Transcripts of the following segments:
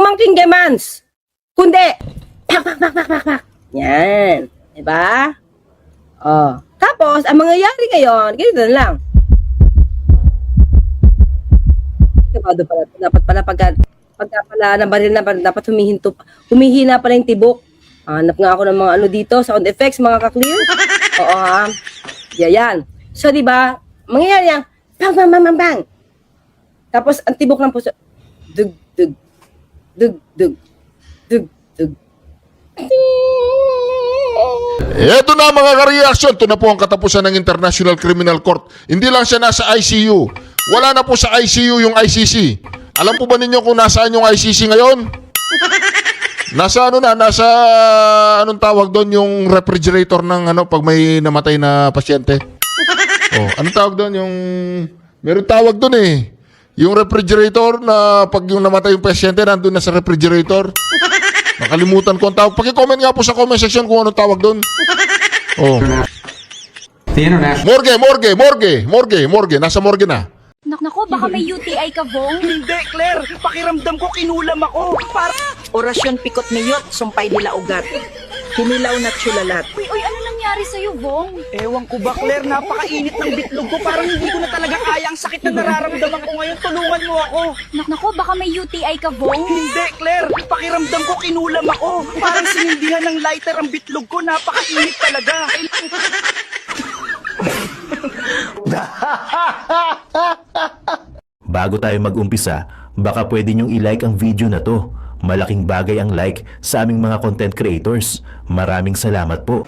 pumangking demands. Kundi, pak, pak, pak, pak, pak, pak. Yan. Diba? Oh. Tapos, ang mangyayari ngayon, ganito na lang. Dapat pala pagka pala ng baril na dapat humihina pala yung tibok. Hanap nga ako ng mga ano dito, sound effects, mga ka-clear. Oo ha. Yan. So, di ba, mangyayari yan, bang, bang, bang, bang, bang. Tapos, ang tibok ng puso, dug, dug, dug, dug, dug, dug. Eto na mga ka-reaction, ito na po ang katapusan ng International Criminal Court. Hindi lang siya nasa ICU. Wala na po sa ICU yung ICC. Alam po ba ninyo kung nasaan yung ICC ngayon? Nasa ano na, nasa anong tawag doon, yung refrigerator ng ano pag may namatay na pasyente. Oh, anong tawag doon, yung meron tawag doon eh. Yung refrigerator na pag yung namatay yung pasyente nandun na sa refrigerator. Nakalimutan ko ang tawag. Paki-comment nga po sa comment section kung anong tawag doon. Oh. Morgue. Nasa morgue na. Nako, baka may UTI ka, Bong. Hindi, Claire. Pakiramdam ko kinulam ako. Orasyon pikot miyot, sumpay nila ugat. Kinilaw na tsulalat. Uy, ano nangyari sa'yo, Bong? Ewan ko ba, Claire, napakainit ng bitlog ko. Parang hindi ko na talaga kaya ang sakit na nararamdaman ko ngayon. Tulungan mo ako. Nako, baka may UTI ka, Bong. Hindi, Claire. Pakiramdam ko kinulam ako. Parang sinindihan ng lighter ang bitlog ko. Napakainit talaga. Bago tayo mag-umpisa, baka pwede nyong i-like ang video na to. Malaking bagay ang like sa aming mga content creators. Maraming salamat po.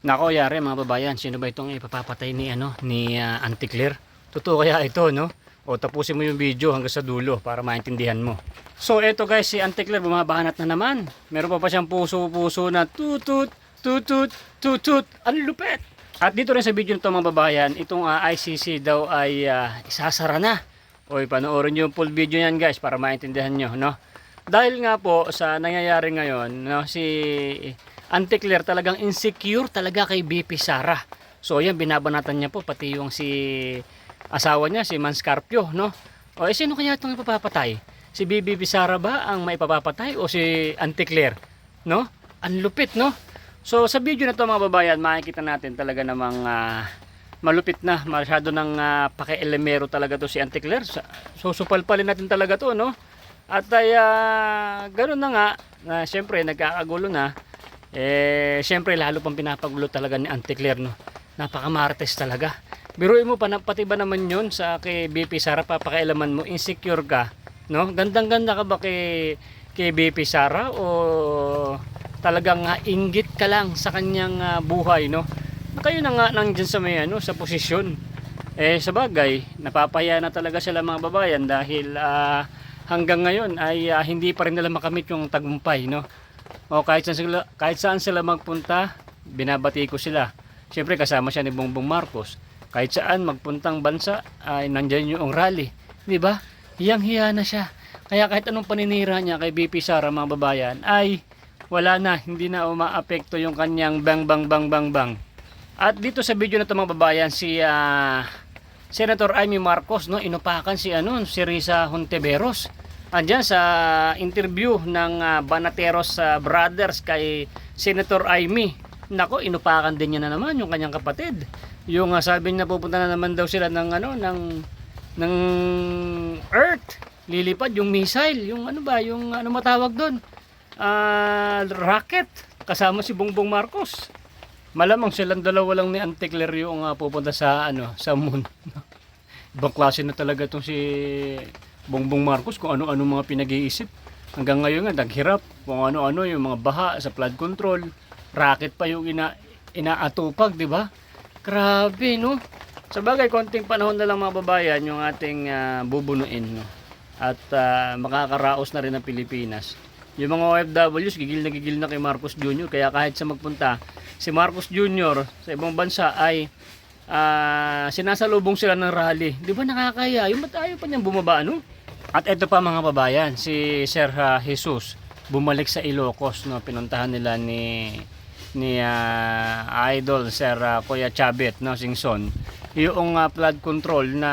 Nako, yari mga babayan, sino ba itong ipapapatay ni Auntie Claire? Totoo kaya ito, no? O tapusin mo yung video hanggang sa dulo para maintindihan mo. So eto guys, si Auntie Claire bumabanat na naman. Meron pa siyang puso-puso na tutut, tutut, tutut. Ang lupet! At dito rin sa video nito mga babayan, itong ICC daw ay isasara na. O panoorin nyo yung full video yan guys para maintindihan nyo, no? Dahil nga po sa nangyayari ngayon, no, si Auntie Claire talagang insecure talaga kay BP Sara. So yan, binabanatan niya po pati yung si asawa niya, si Manscarpio, no? O sino kaya itong ipapapatay? Si BP Sara ba ang maipapapatay o si Auntie Claire? No? Ang lupit, no? So sa video na to mga babayan, makikita natin talaga namang malupit na, masyado ng paki-elemero talaga to si Auntie Claire. So supalpalin natin talaga to, no? At ay ganoon na nga, na syempre nagkakagulo na. Syempre lalo pang pinapagulo talaga ni Auntie Claire, no? Napakamartes talaga. Biruin mo pa, pati ba naman yun sa kay BP Sara, papakailaman mo, insecure ka, no? Gandang-ganda ka ba kay BP Sara o talagang inggit ka lang sa kanyang buhay, no? Kayo na nga nandiyan sa may sa posisyon. Sa bagay, napapahiya na talaga sila mga babayan dahil hanggang ngayon ay hindi pa rin nila makamit yung tagumpay, no? O kahit saan sila magpunta, binabati ko sila. Siyempre kasama siya ni Bongbong Marcos. Kahit saan magpuntang bansa ay nandiyan yung rally, di ba? Hiyang-hiya na siya. Kaya kahit anong paninira niya kay BP Sara mga babayan ay wala na, hindi na umaapekto yung kanyang bang bang bang bang bang. At dito sa video na ito mga babayan, si Senator Amy Marcos, no, inupakan si Risa Hontiveros. Andiyan sa interview ng Banateros Brothers kay Senator Amy. Nako, inupakan din niya na naman yung kanyang kapatid. Yung sabi niya pupunta na naman daw sila ng ng Earth, lilipad yung missile, yung yung matawag doon, rocket, kasama si Bongbong Marcos. Malamang silang dalawa lang ni Auntie Claire yung pupunta sa sa moon. Ibang klase na talaga tong si Bongbong Marcos, kung ano-ano mga pinag-iisip. Hanggang ngayon nga naghirap kung ano-ano yung mga baha sa flood control, rocket pa yung inaatupag, di ba? Grabe, no? Sa bagay, konting panahon na lang mga babayan yung ating bubunuin, no? At makakaraos na rin ang Pilipinas. Yung mga OFWs, gigil na kay Marcos Jr. Kaya kahit sa magpunta, si Marcos Jr. sa ibang bansa ay sinasalubong sila ng rally. Di ba nakakaya? Yung matayo pa niyang bumaba, no? At ito pa mga babayan, si Sir Jesus bumalik sa Ilocos, no? Pinuntahan nila ni Idol Sir Kuya Chabet, no, Singson. yung flood control na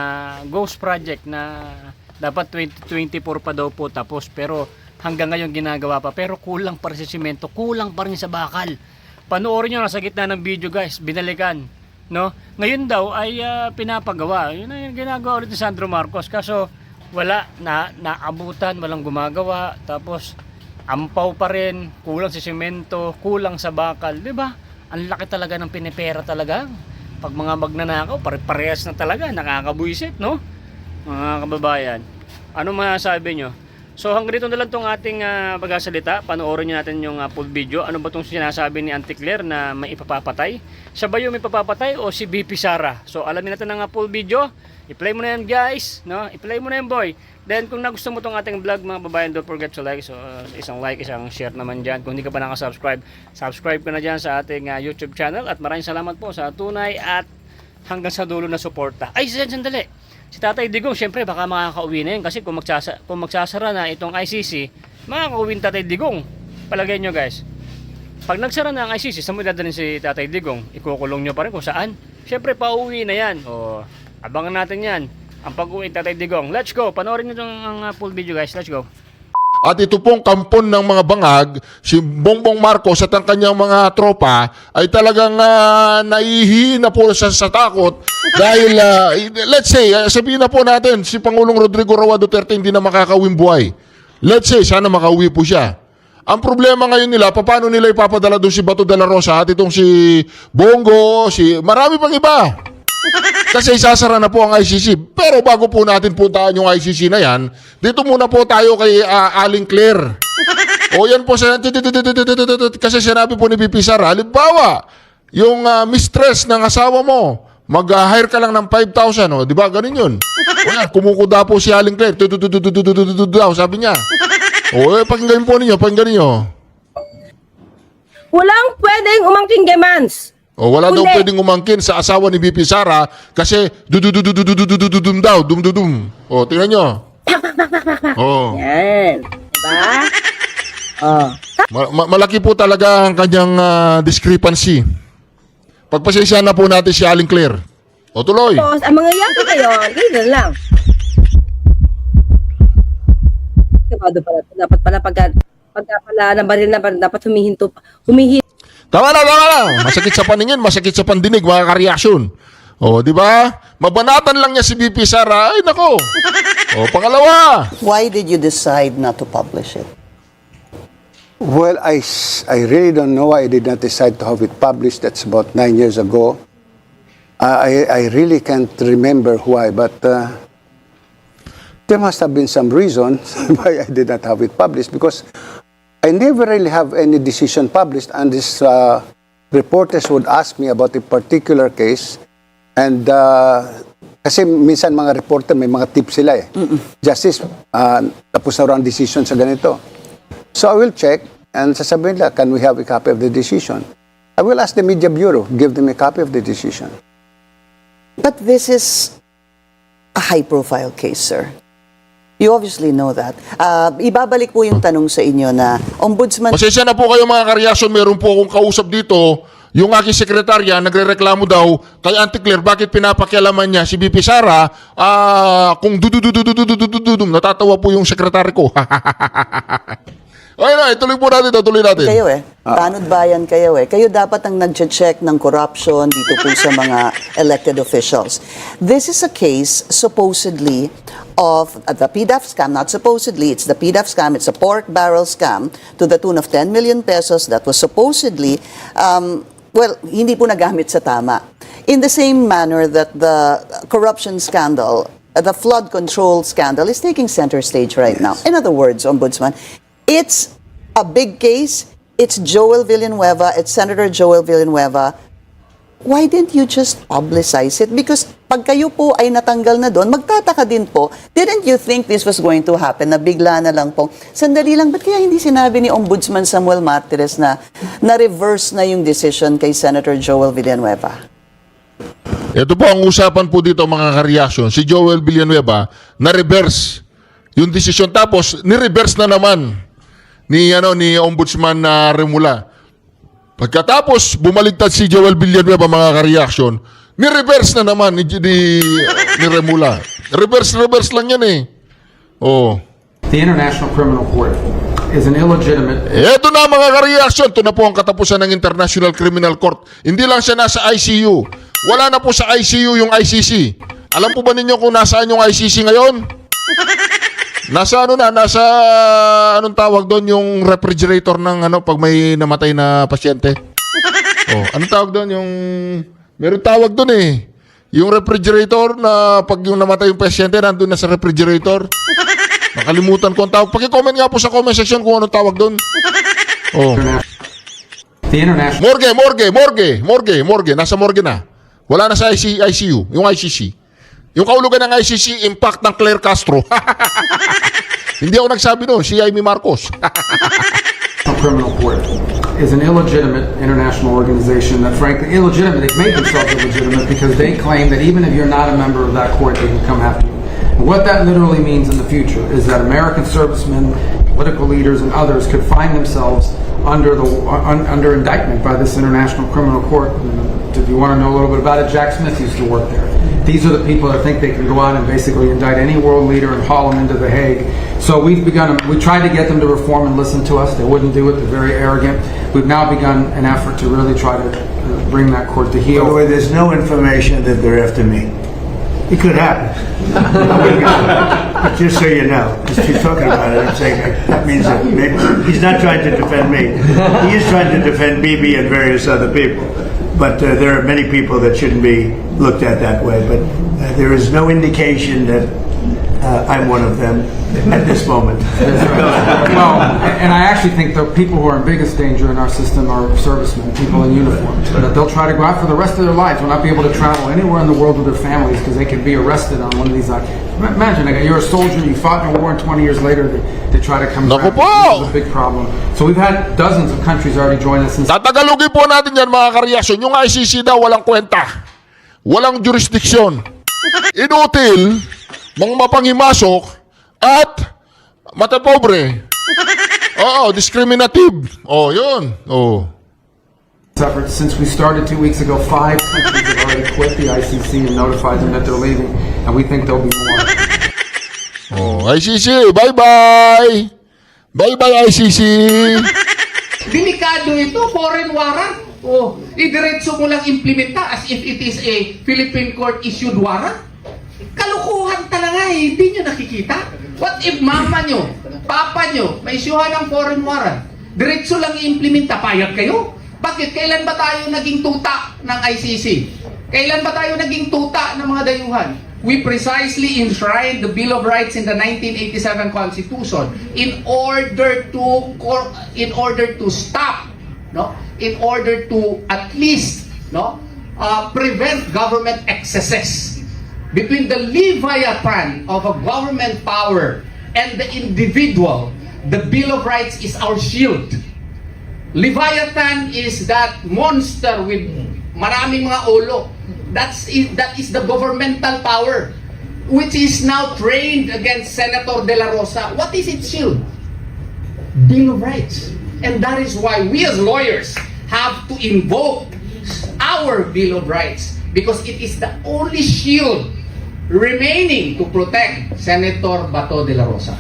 ghost project na dapat 2024 pa daw po tapos, pero hanggang ngayon ginagawa pa, pero kulang pa rin sa simento, kulang pa rin sa bakal. Panoorin nyo, nasa gitna ng video guys, binalikan, no? Ngayon daw ay pinapagawa. Yun ang ginagawa ulit ni Sandro Marcos, kaso wala, naabutan, walang gumagawa, tapos ampaw pa rin, kulang sa simento, kulang sa bakal, di ba? Ang laki talaga ng pinipera talaga. Pag mga magnanakaw, pare-parehas na talaga, nakakabuisit, no? Mga kababayan, ano masasabi nyo? So hanggang dito na lang itong ating pagsasalita. Panoorin nyo natin yung full video. Ano ba itong sinasabi ni Auntie Claire na may ipapapatay? Siya ba yung may ipapapatay o si BP Sara? So alamin natin ang full video. I-play mo na yan guys, no? I-play mo na yan boy. Then kung nagustuhan mo itong ating vlog mga babayan, don't forget to like. So isang like, isang share naman dyan. Kung hindi ka pa nakasubscribe, subscribe ka na dyan sa ating YouTube channel. At maraming salamat po sa tunay at hanggang sa dulo na suporta. Ay, sandali. Si Tatay Digong, syempre baka makakauwi na yun kasi kung magsasara na itong ICC, makakauwi ni Tatay Digong. Palagay nyo guys. Pag nagsara na ang ICC, saan mo dadalhin si Tatay Digong? Ikukulong nyo pa rin kung saan? Syempre pauwi na yan. O, abangan natin yan. Ang pag-uwi ni Tatay Digong. Let's go. Panoorin nyo ang full video guys. Let's go. At ito pong kampon ng mga bangag, si Bongbong Marcos at ang kanyang mga tropa ay talagang naihina po sa takot dahil, let's say, sabihin na po natin, si Pangulong Rodrigo Roa Duterte hindi na makakawing buhay. Let's say, sana makauwi po siya. Ang problema ngayon nila, paano nila ipapadala doon si Bato de la Rosa at itong si Bongo, marami pang iba. Kasi isasara na po ang ICC. Pero bago po natin puntaan yung ICC na yan, dito muna po tayo kay Aling Claire. O yan po, kasi sinabi po ni BP Sara, halimbawa, yung mistress ng asawa mo, mag-hire ka lang ng 5,000, o, di ba? Ganun yun. O yan, kumukuda po si Aling Claire, sabi niya. O, pakinggan po ninyo, Walang pwedeng umangking demands. O wala daw Kundi. pwedeng umangkin sa asawa ni BP Sara kasi dum daw. O, tingnan nyo. O. Yan. Diba? Oh. Malaki po talaga ang kanyang discrepancy. Pagpasensya na po natin si Aling Claire. O, tuloy. Tapos, ang mga yaki ngayon, ganyan lang. Kabado pala. Dapat pala pagka pala ng baril na dapat humihinto. Tama na. Masakit sa paningin, masakit sa pandinig, mga kareaksyon. O, di ba? Mabanatan lang niya si BP Sara. Ay, nako. O, pangalawa. Why did you decide not to publish it? Well, I really don't know why I did not decide to have it published. That's about 9 years ago. I really can't remember why, but there must have been some reason why I did not have it published, because I never really have any decision published, and these reporters would ask me about a particular case, and kasi minsan mga reporter may mga tips sila eh. Justice, tapos na ang decision sa ganito. So I will check, and sasabihin nila, can we have a copy of the decision? I will ask the Media Bureau, give them a copy of the decision. But this is a high-profile case, sir. You obviously know that. Ibabalik po yung tanong sa inyo na ombudsman... Pasensya na po kayo mga kareaksyon. Meron po akong kausap dito. Yung aking sekretarya, nagre-reklamo daw kay Auntie Claire, bakit pinapakialaman niya si BP Sara kung natatawa po yung sekretary ko. Okay na, tuloy po natin. Kayo tanod bayan kayo Kayo dapat ang nag-check ng corruption dito po sa mga elected officials. This is a case supposedly of the PDAF scam, not supposedly, it's the PDAF scam, it's a pork barrel scam to the tune of 10 million pesos that was supposedly, hindi po nagamit sa tama. In the same manner that the corruption scandal, the flood control scandal is taking center stage right now. In other words, Ombudsman, it's a big case. It's Joel Villanueva. It's Senator Joel Villanueva. Why didn't you just publicize it? Because pag kayo po ay natanggal na doon, magtataka din po, didn't you think this was going to happen? Na bigla na lang po. Sandali lang, ba't kaya hindi sinabi ni Ombudsman Samuel Martires na na-reverse na yung decision kay Senator Joel Villanueva? Ito po ang usapan po dito mga kareaksyon. Si Joel Villanueva na-reverse yung desisyon. Tapos, ni-reverse na naman ni Ombudsman Remula. Pagkatapos, bumaligtad si Joel Villanueva mga kareaksyon, Ni-reverse na naman ni Remula. Reverse lang yan eh. Oh. The International Criminal Court is an illegitimate. Eto na mga ka-reaction. Ito na po ang katapusan ng International Criminal Court. Hindi lang siya nasa ICU. Wala na po sa ICU yung ICC. Alam po ba ninyo kung nasaan yung ICC ngayon? Nasa anong tawag doon, yung refrigerator ng pag may namatay na pasyente? Oh, anong tawag doon? Meron tawag doon eh. Yung refrigerator na pag yung namatay yung pasyente, nandun na sa refrigerator. Nakalimutan ko ang tawag. Paki-comment nga po sa comment section kung anong tawag doon. Oh. The International. Morgue. Nasa morgue na. Wala na sa ICU, yung ICC. Yung kaulugan ng ICC, impact ng Claire Castro. Hindi ako nagsabi no, si Jaime Marcos. Criminal Court is an illegitimate international organization that, frankly, illegitimate. They've made themselves illegitimate because they claim that even if you're not a member of that court, they can come after you. And what that literally means in the future is that American servicemen, political leaders, and others could find themselves under indictment by this International Criminal Court. If you want to know a little bit about it, Jack Smith used to work there. These are the people that think they can go out and basically indict any world leader and haul them into The Hague. So we tried to get them to reform and listen to us. They wouldn't do it. They're very arrogant. We've now begun an effort to really try to bring that court to By heel. the way, there's no information that they're after me. It could happen. But just so you know, just keep talking about it. I'm saying that means that maybe he's not trying to defend me. He is trying to defend Bibi and various other people. But there are many people that shouldn't be looked at that way. But there is no indication that I'm one of them at this moment. Well, and I actually think the people who are in biggest danger in our system are servicemen, people in uniform. That they'll try to go out for the rest of their lives, will not be able to travel anywhere in the world with their families because they could be arrested on one of these. Imagine, you're a soldier, you fought in a war, and 20 years later they try to come Naku back. po! This is a big problem. So we've had dozens of countries already join us. Tatagalugin po natin yan mga ka-reaction. Yung ICC daw walang kwenta. Walang jurisdiksyon. Inutil, mga mapangimasok, at matapobre. Oo, discriminative. Oh, yun. Oh. Effort. Since we started 2 weeks ago, 5 countries have already quit the ICC and notified them that they're leaving, and we think there'll be more. Oh, ICC, bye-bye. Bye-bye, ICC. Delikado ito, foreign warrant. O, idiretso mo lang implementa as if it is a Philippine court-issued warrant. Kalukuhan talaga eh, hindi nyo nakikita. What if mama nyo, papa nyo, may isyuhan ng foreign warrant? Diretso lang i-implementa, payag kayo? Bakit? Kailan ba tayo naging tuta ng ICC? Kailan ba tayo naging tuta ng mga dayuhan? We precisely enshrined the Bill of Rights in the 1987 Constitution in order to stop, no? In order to at least, no, prevent government excesses. Between the leviathan of a government power and the individual, the Bill of Rights is our shield. Leviathan is that monster with maraming mga ulo. That is the governmental power, which is now trained against Senator De La Rosa. What is its shield? Bill of Rights. And that is why we as lawyers have to invoke our Bill of Rights, because it is the only shield remaining to protect Senator Bato De La Rosa.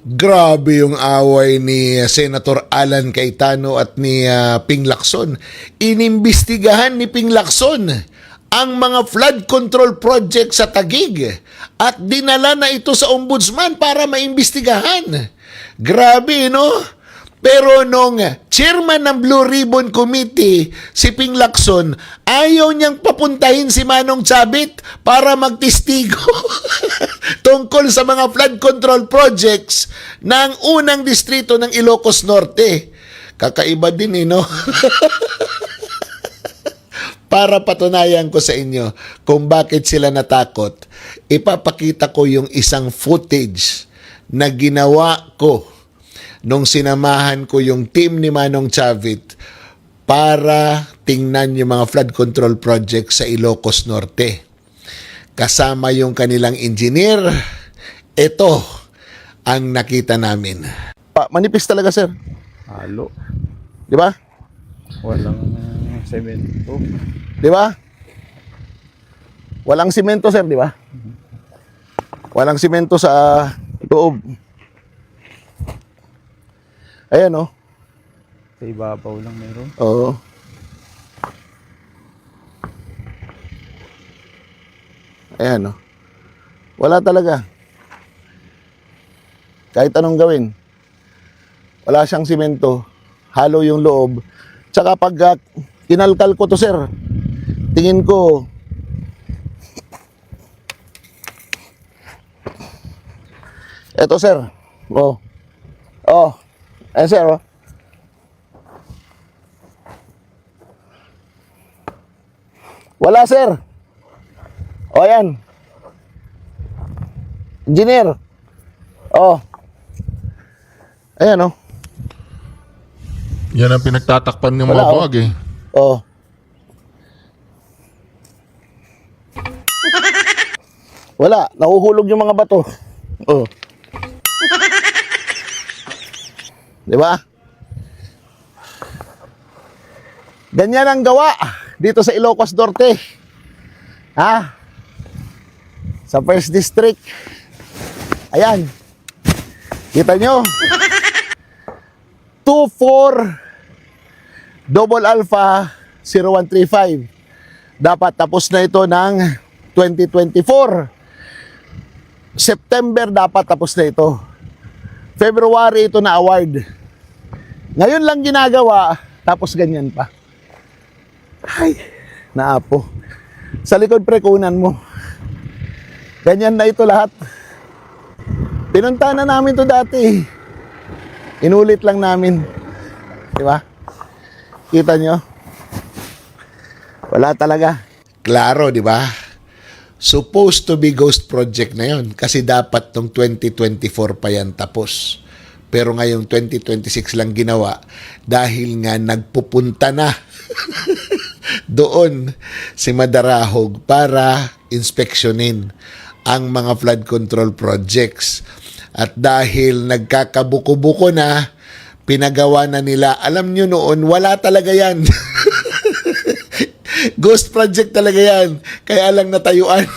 Grabe yung away ni Senator Alan Cayetano at ni Ping Lacson. Inimbestigahan ni Ping Lacson ang mga flood control project sa Taguig at dinala na ito sa ombudsman para maimbestigahan. Grabe, no? Pero nung chairman ng Blue Ribbon Committee, si Ping Lacson, ayaw niyang papuntahin si Manong Chabit para magtestigo tungkol sa mga flood control projects ng unang distrito ng Ilocos Norte. Kakaiba din, no? Para patunayan ko sa inyo kung bakit sila natakot, ipapakita ko yung isang footage na ginawa ko nung sinamahan ko yung team ni Manong Chavit para tingnan yung mga flood control project sa Ilocos Norte. Kasama yung kanilang engineer. Ito ang nakita namin. Manipis talaga, sir. Halo. Di ba? Walang semento. Di ba? Walang simento, sir, di ba? Walang simento sa loob. Ayan, oh. Sa ibabaw lang meron. Oo. Ayan, oh. Wala talaga. Kahit anong gawin. Wala siyang simento. Halo yung loob. Tsaka pag kinalkal ko to, sir, tingin ko eto, sir. Oh. Oh. Ayan, sir, oh. Wala, sir. O, ayan. Engineer. Oh. Ayan, oh. Yan ang pinagtatakpan ng mga Wala, oh. buwag eh. Oh. Wala. Nahuhulog yung mga bato. Oh. Di ba? Ganyan ang gawa dito sa Ilocos Norte. Ha? Sa First District. Ayan. Kita nyo? 24 Double Alpha 0135. Dapat tapos na ito ng 2024. September dapat tapos na ito. February ito na award. Ngayon lang ginagawa, tapos ganyan pa. Ay, naapo. Sa likod prekunan mo. Ganyan na ito lahat. Pinunta na namin to dati. Inulit lang namin. Di ba? Kita nyo? Wala talaga. Klaro, di ba? Supposed to be ghost project na yon kasi dapat nung 2024 pa yan tapos. Pero ngayong 2026 lang ginawa dahil nga nagpupunta na doon si Madarahog para inspeksyonin ang mga flood control projects. At dahil nagkakabuko-buko na, pinagawa na nila, alam nyo noon, wala talaga yan. Ghost project talaga yan. Kaya lang natayuan.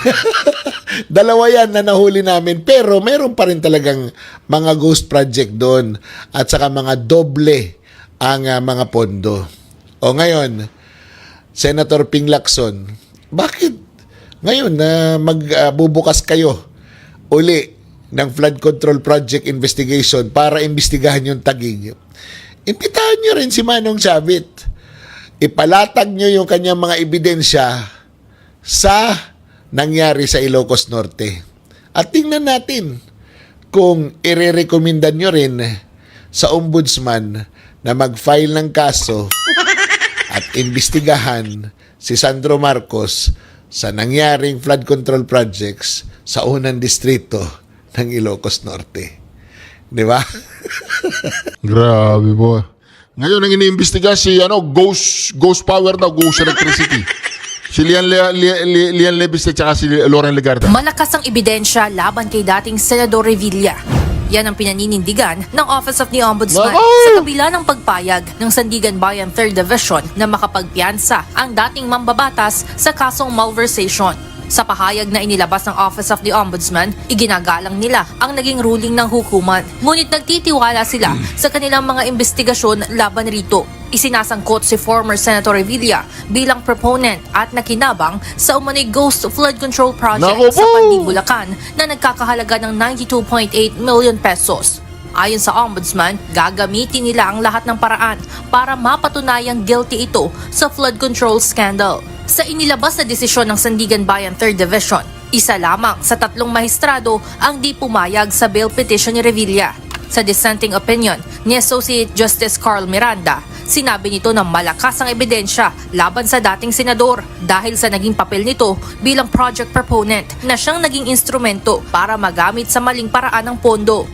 Dalawa yan na nahuli namin. Pero meron pa rin talagang mga ghost project doon. At saka mga doble ang mga pondo. O ngayon, Senator Ping Lacson, bakit ngayon na magbubukas kayo uli ng flood control project investigation para imbestigahan yung Taguig? Imbitahan nyo rin si Manong Chavit. Ipalatag nyo yung kanyang mga ebidensya sa nangyari sa Ilocos Norte. At tingnan natin kung irerekomendan nyo rin sa ombudsman na mag-file ng kaso at imbestigahan si Sandro Marcos sa nangyaring flood control projects sa unang distrito ng Ilocos Norte. Di ba? Grabe po. Ngayon ang iniimbestiga si ghost power daw, ghost electricity. Si Lian Levis at saka si Loren Legarda. Malakas ang ebidensya laban kay dating Senador Revilla. Yan ang pinaninindigan ng Office of the Ombudsman sa kabila ng pagpayag ng Sandigan Bayan 3rd Division na makapagpiyansa ang dating mambabatas sa kasong malversation. Sa pahayag na inilabas ng Office of the Ombudsman, iginagalang nila ang naging ruling ng hukuman. Ngunit nagtitiwala sila sa kanilang mga investigasyon laban rito. Isinasangkot si former Senator Revilla bilang proponent at nakinabang sa umano'y ghost flood control project sa Pandi, Bulacan na nagkakahalaga ng 92.8 million pesos. Ayon sa Ombudsman, gagamitin nila ang lahat ng paraan para mapatunayang guilty ito sa flood control scandal. Sa inilabas na desisyon ng Sandigan Bayan 3rd Division, isa lamang sa 3 mahistrado ang di pumayag sa bail petition ni Revilla. Sa dissenting opinion ni Associate Justice Carl Miranda, sinabi nito na malakas ang ebidensya laban sa dating senador dahil sa naging papel nito bilang project proponent na siyang naging instrumento para magamit sa maling paraan ng pondo.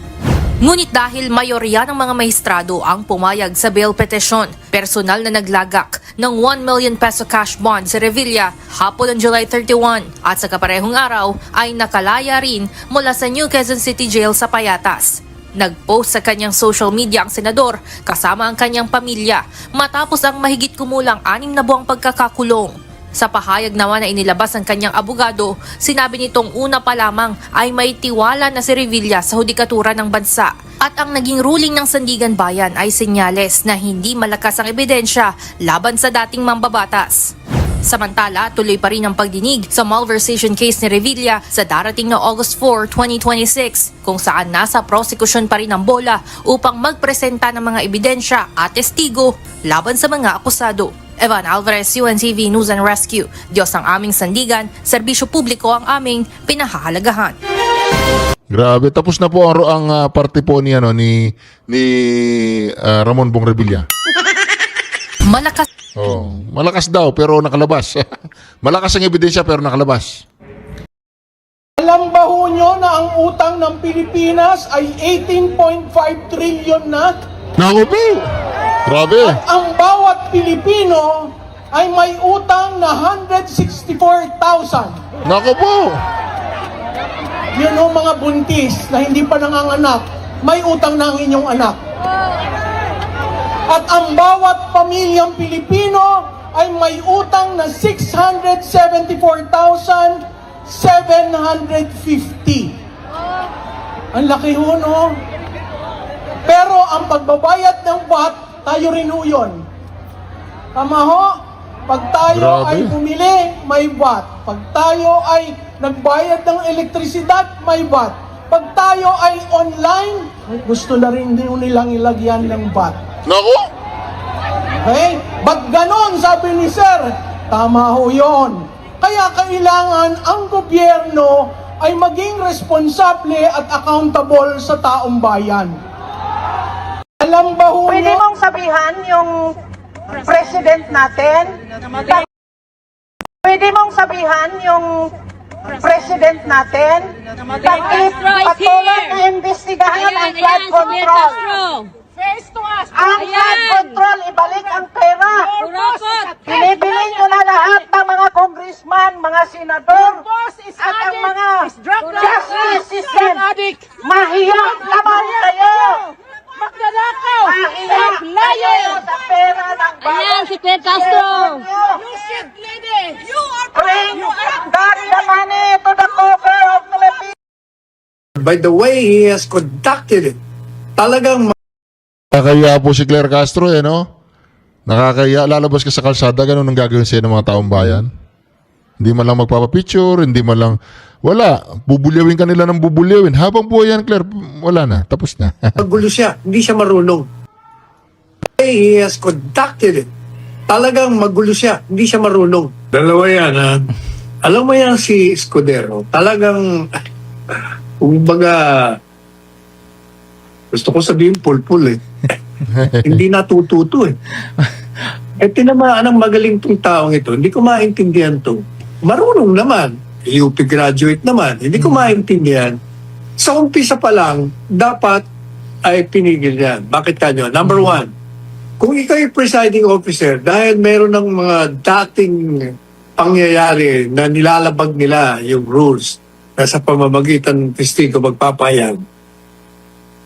Ngunit dahil mayorya ng mga mahistrado ang pumayag sa bail petition, personal na naglagak ng 1 million peso cash bond si Revilla hapon ng July 31 at sa kaparehong araw ay nakalaya rin mula sa New Quezon City Jail sa Payatas. Nag-post sa kanyang social media ang senador kasama ang kanyang pamilya matapos ang mahigit kumulang 6 na buwang pagkakakulong. Sa pahayag naman na inilabas ng kanyang abogado, sinabi nitong una pa lamang ay may tiwala na si Revilla sa hudikatura ng bansa. At ang naging ruling ng Sandigan Bayan ay senyales na hindi malakas ang ebidensya laban sa dating mambabatas. Samantala, tuloy pa rin ang pagdinig sa malversation case ni Revilla sa darating na August 4, 2026, kung saan nasa prosecution pa rin ang bola upang magpresenta ng mga ebidensya at testigo laban sa mga akusado. Evan Alvarez, UNTV News and Rescue. Diyos ang aming sandigan, serbisyo publiko ang aming pinahahalagahan. Grabe, tapos na po ang party po ni Ramon Bong Revilla. Malakas Malakas daw pero nakalabas. Malakas ang ebidensya pero nakalabas. Alam ba ho nyo na ang utang ng Pilipinas ay 18.5 trillion na? Naku po! Grabe! At ang bawat Pilipino ay may utang na 164,000. Naku po! Yun ho mga buntis na hindi pa nanganganak, may utang na ang inyong anak. At ang bawat pamilyang Pilipino ay may utang na 674,750. Ang laki ho, no? Pero ang pagbabayad ng VAT, tayo rin ho yun. Tama ho? Pag tayo ay bumili, may VAT. Pag tayo ay nagbayad ng elektrisidad, may VAT. Pag tayo ay online, gusto na rin nilang ilagyan ng VAT. Naku! Okay? Ba't ganon, sabi ni Sir? Tama ho yun. Kaya kailangan ang gobyerno ay maging responsable at accountable sa taong bayan. Alam ba ho Pwede mong sabihan yung president natin? Pwede mong sabihan yung president natin? Patuloy na imbestigahan ang flood control. Ang flood control, ibalik ang pera. Binibili nyo na lahat ng mga congressman, mga senador, at ang mga justice system. Mahiyang laman kayo. Mahiyang kayo sa pera ng bayan. Ayan, si Claire Castro. Bring back the money to the coffers of Philippines. By the way he has conducted it, talagang Nakakaya po si Claire Castro no? Nakakaya, lalabas ka sa kalsada, ganun ang gagawin sa'yo ng mga taong bayan. Hindi man lang magpapapicture, hindi man lang, wala, bubulyawin ka nila ng bubulyawin. Habang buhay yan, Claire, wala na, tapos na. magulo siya, hindi siya marunong. He has conducted it. Talagang magulo siya, hindi siya marunong. Dalawa yan, ha? Alam mo yan si Escudero, talagang, kumbaga, gusto ko sabihin pulpul hindi natututo tinamaan ang magaling tong taong ito. Hindi ko maintindihan to. Marunong naman. UP graduate naman. Hindi ko maintindihan. Sa umpisa pa lang, dapat ay pinigil yan. Bakit kanyo? Number one, kung ikaw yung presiding officer, dahil meron ng mga dating pangyayari na nilalabag nila yung rules na sa pamamagitan ng testigo magpapahayag,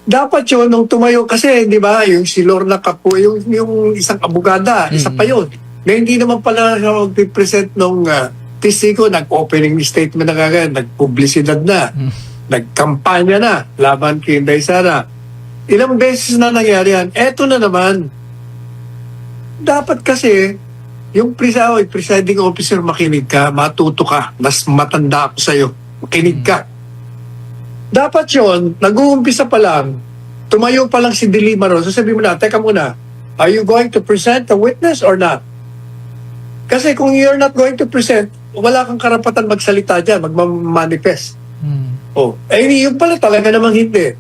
dapat yun, nung tumayo, kasi, di ba, yung si Lorna Capo, yung isang abogada, isa pa yun, na hindi naman pala mag-present nung testigo, nag-opening statement na kagad, nag-publicidad na, nagkampanya na, laban kay Inday Sara. Ilang beses na nangyari yan. Eto na naman. Dapat kasi, yung presiding officer, makinig ka, matuto ka, mas matanda ako sa'yo, makinig ka. Dapat yun, nag-uumpisa pa lang, tumayo pa lang si Dilima ron, so sabihin mo na, teka muna, are you going to present a witness or not? Kasi kung you're not going to present, wala kang karapatan magsalita dyan, magmamanifest. Yung pala talaga namang hindi.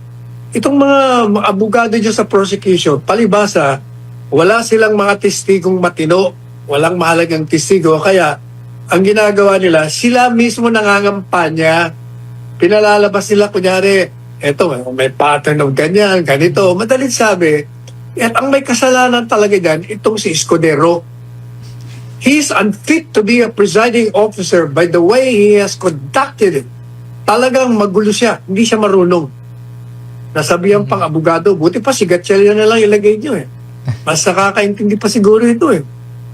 Itong mga abogado dyan sa prosecution, palibasa, wala silang mga testigong matino, walang mahalagang testigo, kaya ang ginagawa nila, sila mismo nangangampanya. Pinalalabas nila, kunyari, eto, may pattern of ganyan, ganito. Madalit sabi, at ang may kasalanan talaga dyan, itong si Escudero. He's unfit to be a presiding officer by the way he has conducted it. Talagang magulo siya, hindi siya marunong. Nasabihan pang abogado, buti pa si Gatchalian na lang ilagay nyo Mas nakakaintindi pa siguro ito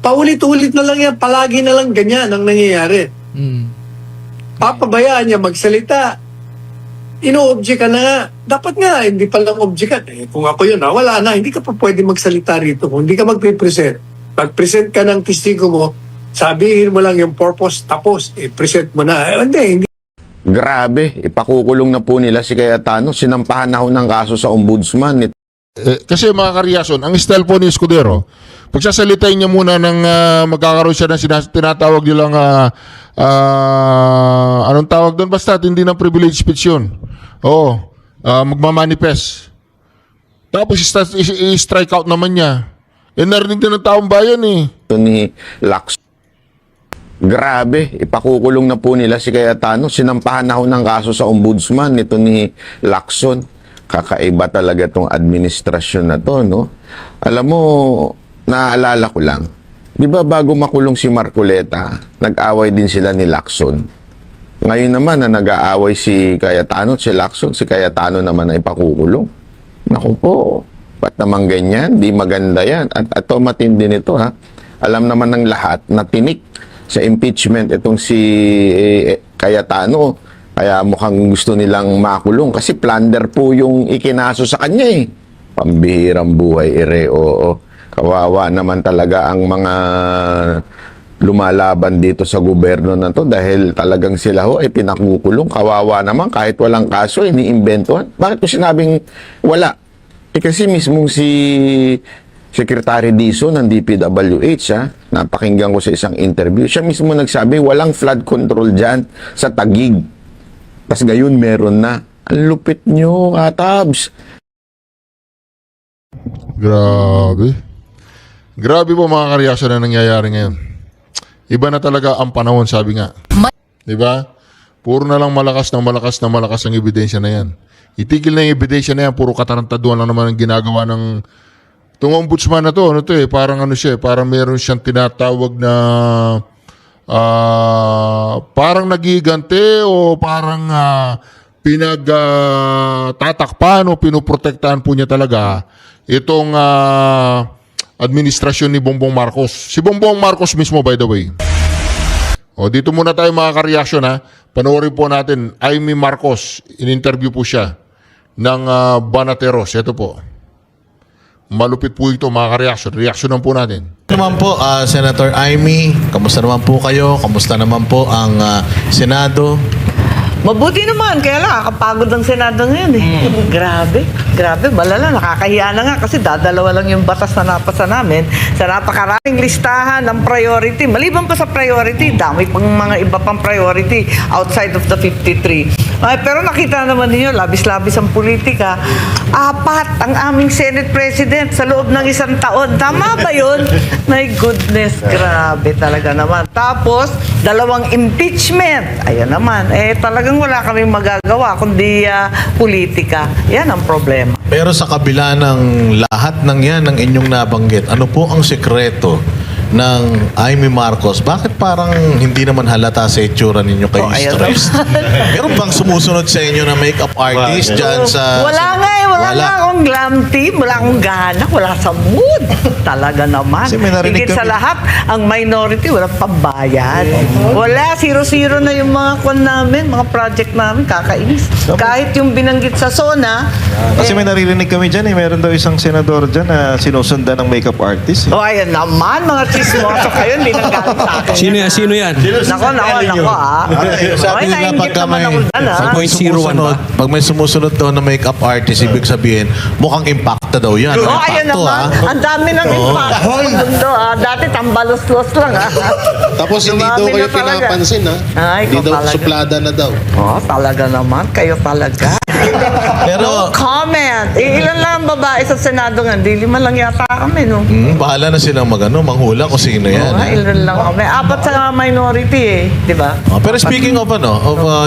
Paulit-ulit na lang yan, palagi na lang ganyan ang nangyayari. Papabayaan niya magsalita. Ino-object ka na nga. Dapat nga, hindi pa lang object ka. Kung ako yun, wala na. Hindi ka pa pwede magsalita rito. Kung hindi ka magpe-present, pag-present ka ng testigo mo, sabihin mo lang yung purpose, tapos, present mo na. Hindi. Grabe, ipakukulong na po nila si Cayetano. Sinampahan na ho ng kaso sa ombudsman. Kasi mga karyason, ang style po ni Escudero, pagsasalitain niya muna ng magkakaroon siya ng tinatawag nilang anong tawag doon? Basta hindi ng privilege speech yun. Oo, magmamanifest. Tapos i-strike out naman niya. Narinig din ng taong bayan eh. Ito ni Lacson. Grabe, ipakukulong na po nila si Cayetano. Sinampahan na ho ng kaso sa ombudsman. Ito ni Lacson. Kakaiba talaga tong administrasyon na to, no? Alam mo, naaalala ko lang, di ba bago makulong si Marcoleta, nag-away din sila ni Lacson. Ngayon naman na nag-aaway si Cayetano at si Lacson, si Cayetano naman ay ipakukulong. Naku po, ba't naman ganyan? Di maganda yan. At ito matindi nito, ha? Alam naman ng lahat na tinik sa impeachment itong si Cayetano. Kaya mukhang gusto nilang makulong kasi plunder po yung ikinaso sa kanya eh. Pambihirang buhay, oo. Kawawa naman talaga ang mga lumalaban dito sa gobyerno na to dahil talagang sila ho ay pinakukulong. Kawawa naman kahit walang kaso, iniimbentuhan. Bakit ko sinabing wala? Kasi mismong si Secretary Dizon ng DPWH, napakinggan ko sa isang interview, siya mismo nagsabi walang flood control dyan sa Taguig. Tapos gayon meron na. Ang lupit nyo, Katabs. Grabe. Grabe po mga karyasyon na nangyayari ngayon. Iba na talaga ang panahon, sabi nga. Diba? Puro na lang malakas ang ebidensya na yan. Itigil na yung ebidensya na yan, puro katarantaduan lang naman ang ginagawa ng itong ombudsman na to. Ano to eh, parang ano siya, parang meron siyang tinatawag na parang nagigante o parang tatakpan o pinoprotektahan po niya talaga itong administrasyon ni Bongbong Marcos. Si Bongbong Marcos mismo, by the way. O, dito muna tayo mga ka-reaction ha. Panoorin po natin, Amy Marcos, in-interview po siya ng Banateros. Ito po. Malupit po ito mga ka-reaction. Reaksyonan po natin. Naman po, Senator Amy, kamusta naman po kayo? Kamusta naman po ang Senado? Mabuti naman, kaya lang, nakakapagod ang Senado ngayon eh. Grabe, malala, nakakahiya na nga kasi dadalawa lang yung batas na napasa namin sa napakaraming listahan ng priority. Maliban pa sa priority, dami pang mga iba pang priority outside of the 53. Pero nakita naman ninyo, labis-labis ang politika. 4 ang aming Senate President sa loob ng 1 taon. Tama ba yun? My goodness, grabe talaga naman. Tapos, 2 impeachment. Ayan naman, talagang wala kaming magagawa kundi politika. Yan ang problema. Pero sa kabila ng lahat ng yan ng inyong nabanggit, ano po ang sekreto ng Amy Marcos? Bakit parang hindi naman halata sa itsura ninyo kayo stressed? Meron bang sumusunod sa inyo na makeup artist dyan sa... Wala nga eh, wala akong glam team, wala akong gana, wala sa mood. Talaga naman. Higit sa lahat, ang minority, walang pambayad. Wala, 0-0 na yung mga kwan namin, mga project namin, kakainis. Kahit yung binanggit sa SONA. Kasi may naririnig kami dyan meron daw isang senador dyan na sinusundan ng makeup artist. Ayan naman, mga chismoso kayo, hindi nang galing sa akin. Sino yan? Nako Sabi nila pag may sumusunod daw na makeup artist, ibig sabihin, mukhang impacta daw yan. Ayan naman, ang dami ng impact sa mundo. Dati tambalos-los lang. Tapos hindi daw kayo pinapansin, Hindi daw suplada na daw. Talaga naman, kayo talaga. Pero, no comment. Ilan lang ang babae sa Senado nga? Hindi 5 lang yata kami, no? bahala na silang manghula kung sino yan. Ilan lang kami. 4 sa minority Di ba? Pero speaking of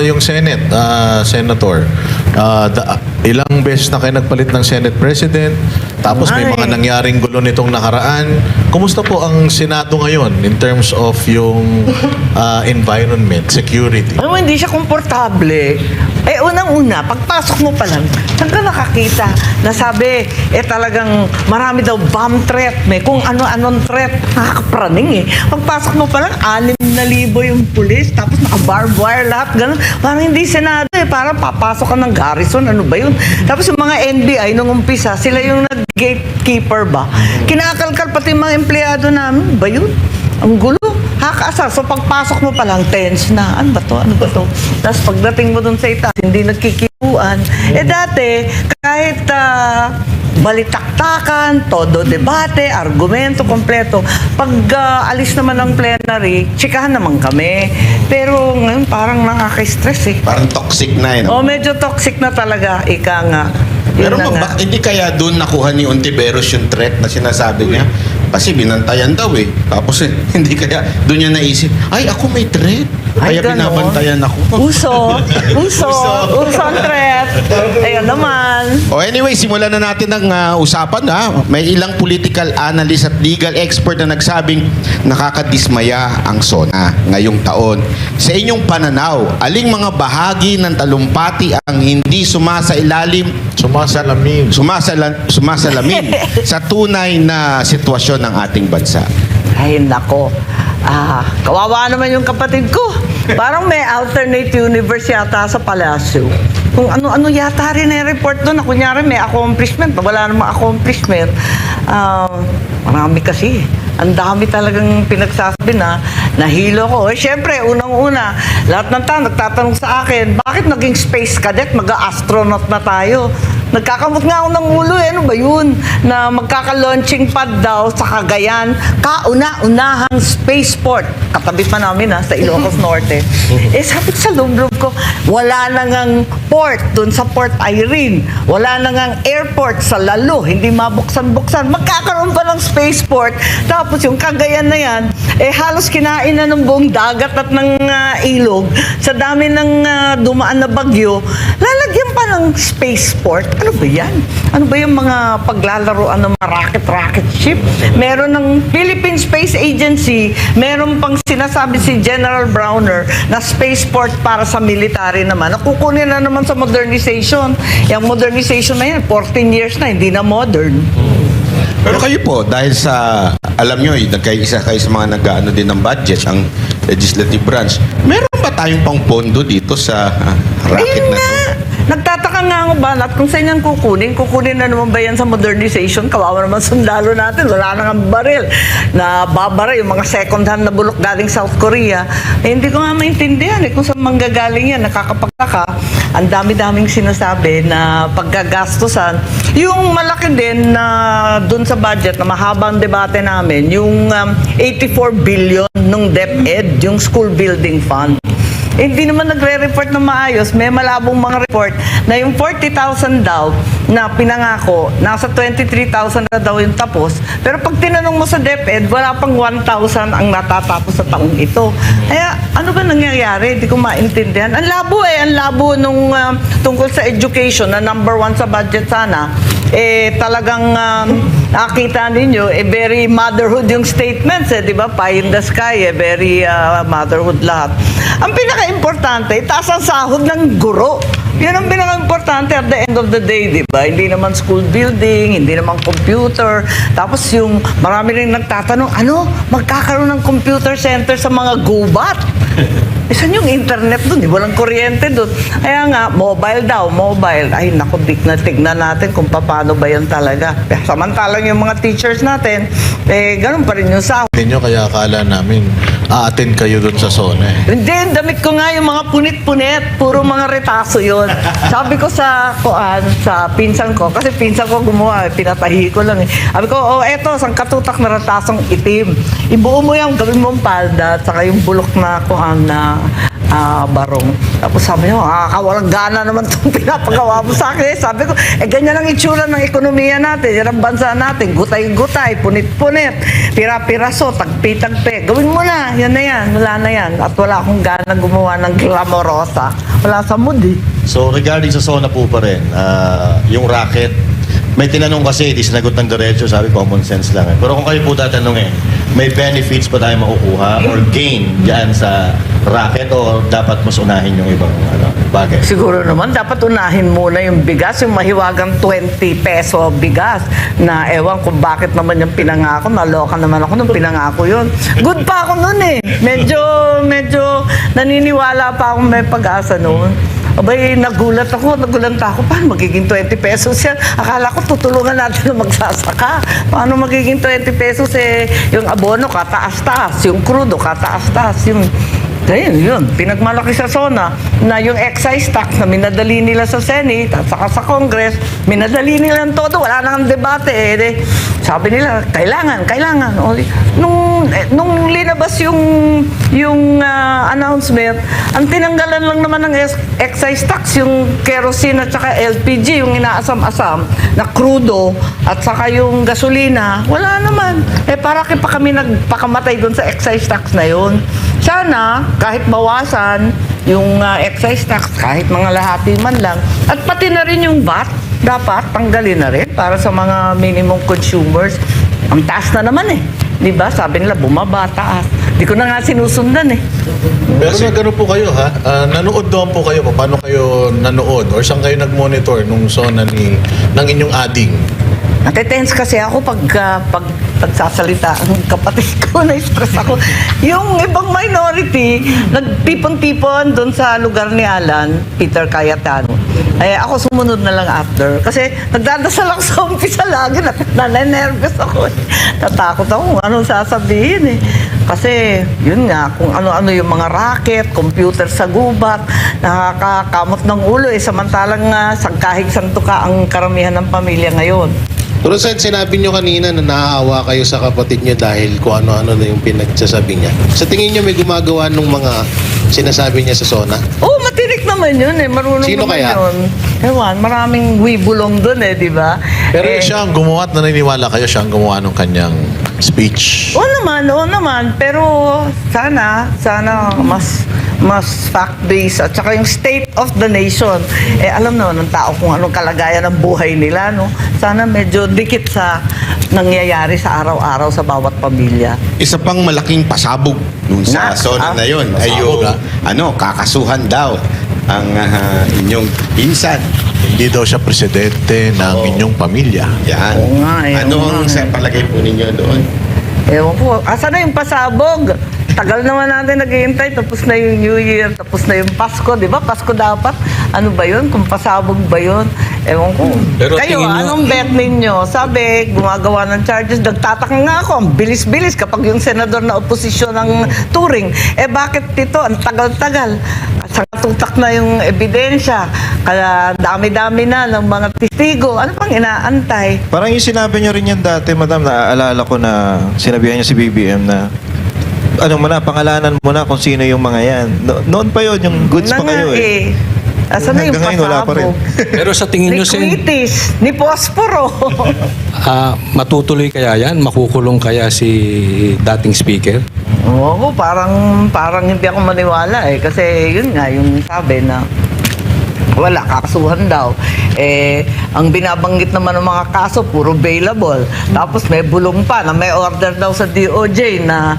yung Senate, Senator, Ilang beses na kayo nagpalit ng Senate President, tapos may mga nangyaring gulo nitong nakaraan. Kumusta po ang Senado ngayon in terms of yung environment, security? Alam mo, hindi siya komportable. Unang-una, pagpasok mo pa lang, saan ka nakakita na sabi, talagang marami daw bomb threat, may kung ano-anong threat, nakakapraning Pagpasok mo pa lang, 6,000 yung pulis, tapos naka-barbed wire lahat, ganun. Parang hindi Senado parang papasok ka ng garrison, ano ba yun? Tapos yung mga NBI nung umpisa, sila yung nag-gatekeeper ba? Kinakalkal pati yung mga empleyado namin, ba yun? Ang gulo. Hakaasar. So pagpasok mo pa lang, tense na. Ano ba to? Ano ba to? Tapos pagdating mo dun sa itaas, hindi nagkikipuan. Dati, kahit balitaktakan, todo debate, argumento, kompleto. Pag alis naman ng plenary, chikahan naman kami. Pero ngayon parang nakaka-stress Parang toxic na medyo toxic na talaga. Ika nga. Pero hindi kaya doon nakuha ni Ontiveros yung threat na sinasabi niya? Kasi binantayan daw Tapos hindi kaya doon niya naisip, ay ako may threat. Kaya binabantayan ako. Uso ang threat. Ayun naman. Anyway, simulan na natin ang usapan. May ilang political analyst at legal expert na nagsabing nakakadismaya ang SONA ngayong taon. Sa inyong pananaw, aling mga bahagi ng talumpati ang hindi sumasalamin sa tunay na sitwasyon ng ating bansa? Ay, nako. Kawawa naman yung kapatid ko. Parang may alternate universe yata sa palasyo. Kung ano-ano yata rin report doon na kunyari may accomplishment. Wala namang accomplishment. Marami kasi. Ang dami talagang pinagsasabi na nahilo ko. Siyempre, unang-una, lahat ng tao nagtatanong sa akin, bakit naging space cadet? Mag-astronaut na tayo. Nagkakamot nga ako ng ulo ano ba yun? Na magkaka-launching pad daw sa Cagayan, kauna-unahang spaceport. Katabi pa namin sa Ilocos Norte. Sabi ko sa loob ko, wala na ngang port dun sa Port Irene. Wala na ngang airport sa Lalo. Hindi mabuksan-buksan. Magkakaroon pa ng spaceport. Tapos yung Cagayan na yan, halos kinain na ng buong dagat at ng ilog. Sa dami ng dumaan na bagyo, lalagyan pa ng spaceport. Ano ba yan? Ano ba yung mga paglalaroan ng mga rocket ship? Meron ng Philippine Space Agency, meron pang sinasabi si General Browner na spaceport para sa military naman. Nakukunin na naman sa modernization. Yung modernization na yan, 14 years na, hindi na modern. Pero kayo po, dahil sa, alam nyo, nagkaisa kayo sa mga nag-ano din ng budget, ang legislative branch, meron ba tayong pang pondo dito sa rocket na to? Nagtataka nga ako ba, at kung saan yan kukunin na naman ba yan sa modernization? Kawawa naman sundalo natin, wala na nga baril. Na babara yung mga second hand na bulok galing South Korea. Hindi ko nga maintindihan kung saan manggagaling yan, nakakapagtaka. Ang dami-daming sinasabi na paggagastusan. Yung malaki din na dun sa budget na mahabang debate namin, yung 84 billion nung DepEd, yung school building fund. Hindi naman nagre-report na maayos. May malabong mga report na yung 40,000 daw na pinangako, nasa 23,000 na daw yung tapos. Pero pag tinanong mo sa DepEd, wala pang 1,000 ang natatapos sa taong ito. Kaya ano ba nangyayari? Hindi ko maintindihan. Ang labo nung tungkol sa education na number 1 sa budget sana. Talagang nakita ninyo, very motherhood yung statements, di ba? Pie in the sky, very motherhood lahat. Ang pinaka-importante, taas ang sahod ng guro. Yan ang pinaka-importante at the end of the day, di ba? Hindi naman school building, hindi naman computer. Tapos yung marami rin nagtatanong, magkakaroon ng computer center sa mga gubat? Saan yung internet dun? Walang kuryente dun. Kaya nga, mobile daw, mobile. Ay, naku, tignan natin kung paano ba yan talaga. Samantalang yung mga teachers natin, ganun pa rin yung sahod. Ninyo, kaya akala namin, a-attend kayo dun sa SONA. Hindi, damit ko nga yung mga punit-punit. Puro mga retaso yun. Sabi ko sa pinsan ko, kasi pinsan ko gumawa, pinatahi ko lang Sabi ko, eto, isang katutak na retasong itim. Ibuo mo yung gawin mong palda, at saka yung bulok na Barong. Tapos sabi niya, walang gana naman itong pinapagawa mo sa akin. Sabi ko, ganyan ang itsura ng ekonomiya natin, yan ang bansa natin, gutay-gutay, punit-punit, pira-piraso, tagpi-tagpi. Gawin mo na, yan na yan, wala na yan. At wala akong gana gumawa ng glamorosa. Wala sa mood eh. So regarding sa SONA po pa rin, yung racket, may tinanong kasi, di sinagot ng diretso, sabi common sense lang. Pero kung kayo po tatanungin, may benefits pa tayo makukuha or gain dyan sa racket o dapat mas unahin yung ibang bagay? Siguro naman, dapat unahin muna yung bigas, yung mahiwagang 20 peso bigas na ewan kung bakit naman yung pinangako. Naloka naman ako nung pinangako yun. Good pa ako nun eh. Medyo naniniwala pa akong may pag-asa noon. Abay, nagulat ako, paano magiging 20 pesos yan? Akala ko tutulungan natin na magsasaka. Paano magiging 20 pesos eh, yung abono kataas-taas, yung crudo kataas-taas, yung Ganyan, yun. Pinagmalaki sa SONA na yung excise tax na minadali nila sa Senate at saka sa Congress, minadali nila ang todo. Wala nang debate eh. Sabi nila, kailangan. Nung linabas yung announcement, ang tinanggalan lang naman ng excise tax, yung kerosene at saka LPG, yung inaasam-asam na crudo at saka yung gasolina, wala naman. Para pa kami nagpakamatay doon sa excise tax na yun. Sana, kahit bawasan yung excise tax, kahit mga lahati man lang, at pati na rin yung VAT, dapat tanggalin na rin para sa mga minimum consumers. Ang taas na naman eh. Di ba? Sabi nila, bumaba, taas. Di ko na nga sinusundan eh. Pero gano'n po kayo ha? Nanood doon po kayo. Paano kayo nanood? Or saan kayo nag-monitor nung SONA ng inyong ading? Natetense kasi ako pag pagsasalita ang kapatid ko, na-stress ako. Yung ibang minority, nagtipon-tipon doon sa lugar ni Alan, Peter Cayetano. Ako sumunod na lang after. Kasi nagdadasal ako sa umpisa lagi, nanenervous ako. Tatakot ako kung anong sasabihin eh. Kasi yun nga, kung ano-ano yung mga racket, computer sa gubat, nakakakamot ng ulo eh. Samantalang sagkahig santuka ang karamihan ng pamilya ngayon. Pero sinabi nyo kanina na naaawa kayo sa kapatid nyo dahil kung ano-ano na yung pinagsasabi niya. Sa tingin nyo may gumagawa nung mga sinasabi niya sa SONA? Oo, matirik naman yun eh. Marunong Sino naman kaya? yun. Ewan, maraming wibulong dun eh, di ba? Pero siya ang gumawa at naniniwala kayo siya ang gumawa ng kanyang speech. Oo naman. Pero sana mas fact-based at saka yung state of the nation. Alam naman ng tao kung anong kalagayan ng buhay nila, no? Sana medyo dikit sa nangyayari sa araw-araw sa bawat pamilya. Isa pang malaking pasabog dun sa SONA na yun ay yung kakasuhan daw ang inyong pinsan. Hindi daw siya presidente ng inyong pamilya. Yan. Oo nga, Anong sa palagay po ninyo doon? Ewan po, asa na yung pasabog? Tagal naman natin naghihintay, tapos na yung New Year, tapos na yung Pasko, di ba? Pasko dapat. Ano ba yun? Kung pasabog ba yun? Ewan ko. Pero Kayo, tingin nyo- anong bet ninyo? Sabi, gumagawa ng charges, nagtataka nga ako, ang bilis-bilis kapag yung senador na oposisyon ng Turing. Bakit ito? Ang tagal-tagal. Sangatutak na yung ebidensya. Kaya dami-dami na ng mga testigo. Ano pang inaantay? Parang yung sinabi niyo rin yan dati, madam, naaalala ko na sinabihan niya si BBM na pangalanan mo na kung sino yung mga yan. Noon pa yun, yung goods pa kayo eh. Asan na yung Hanggang ngayon, wala pa rin. pasabog? Pero sa tingin nyo, Sen, Liquitis, ni Posporo. matutuloy kaya yan? Makukulong kaya si dating speaker? Oo, parang hindi ako maniwala eh. Kasi yun nga, yung sabi na wala, kakasuhan daw. Ang binabanggit naman ng mga kaso, puro bailable. Tapos may bulong pa na may order daw sa DOJ na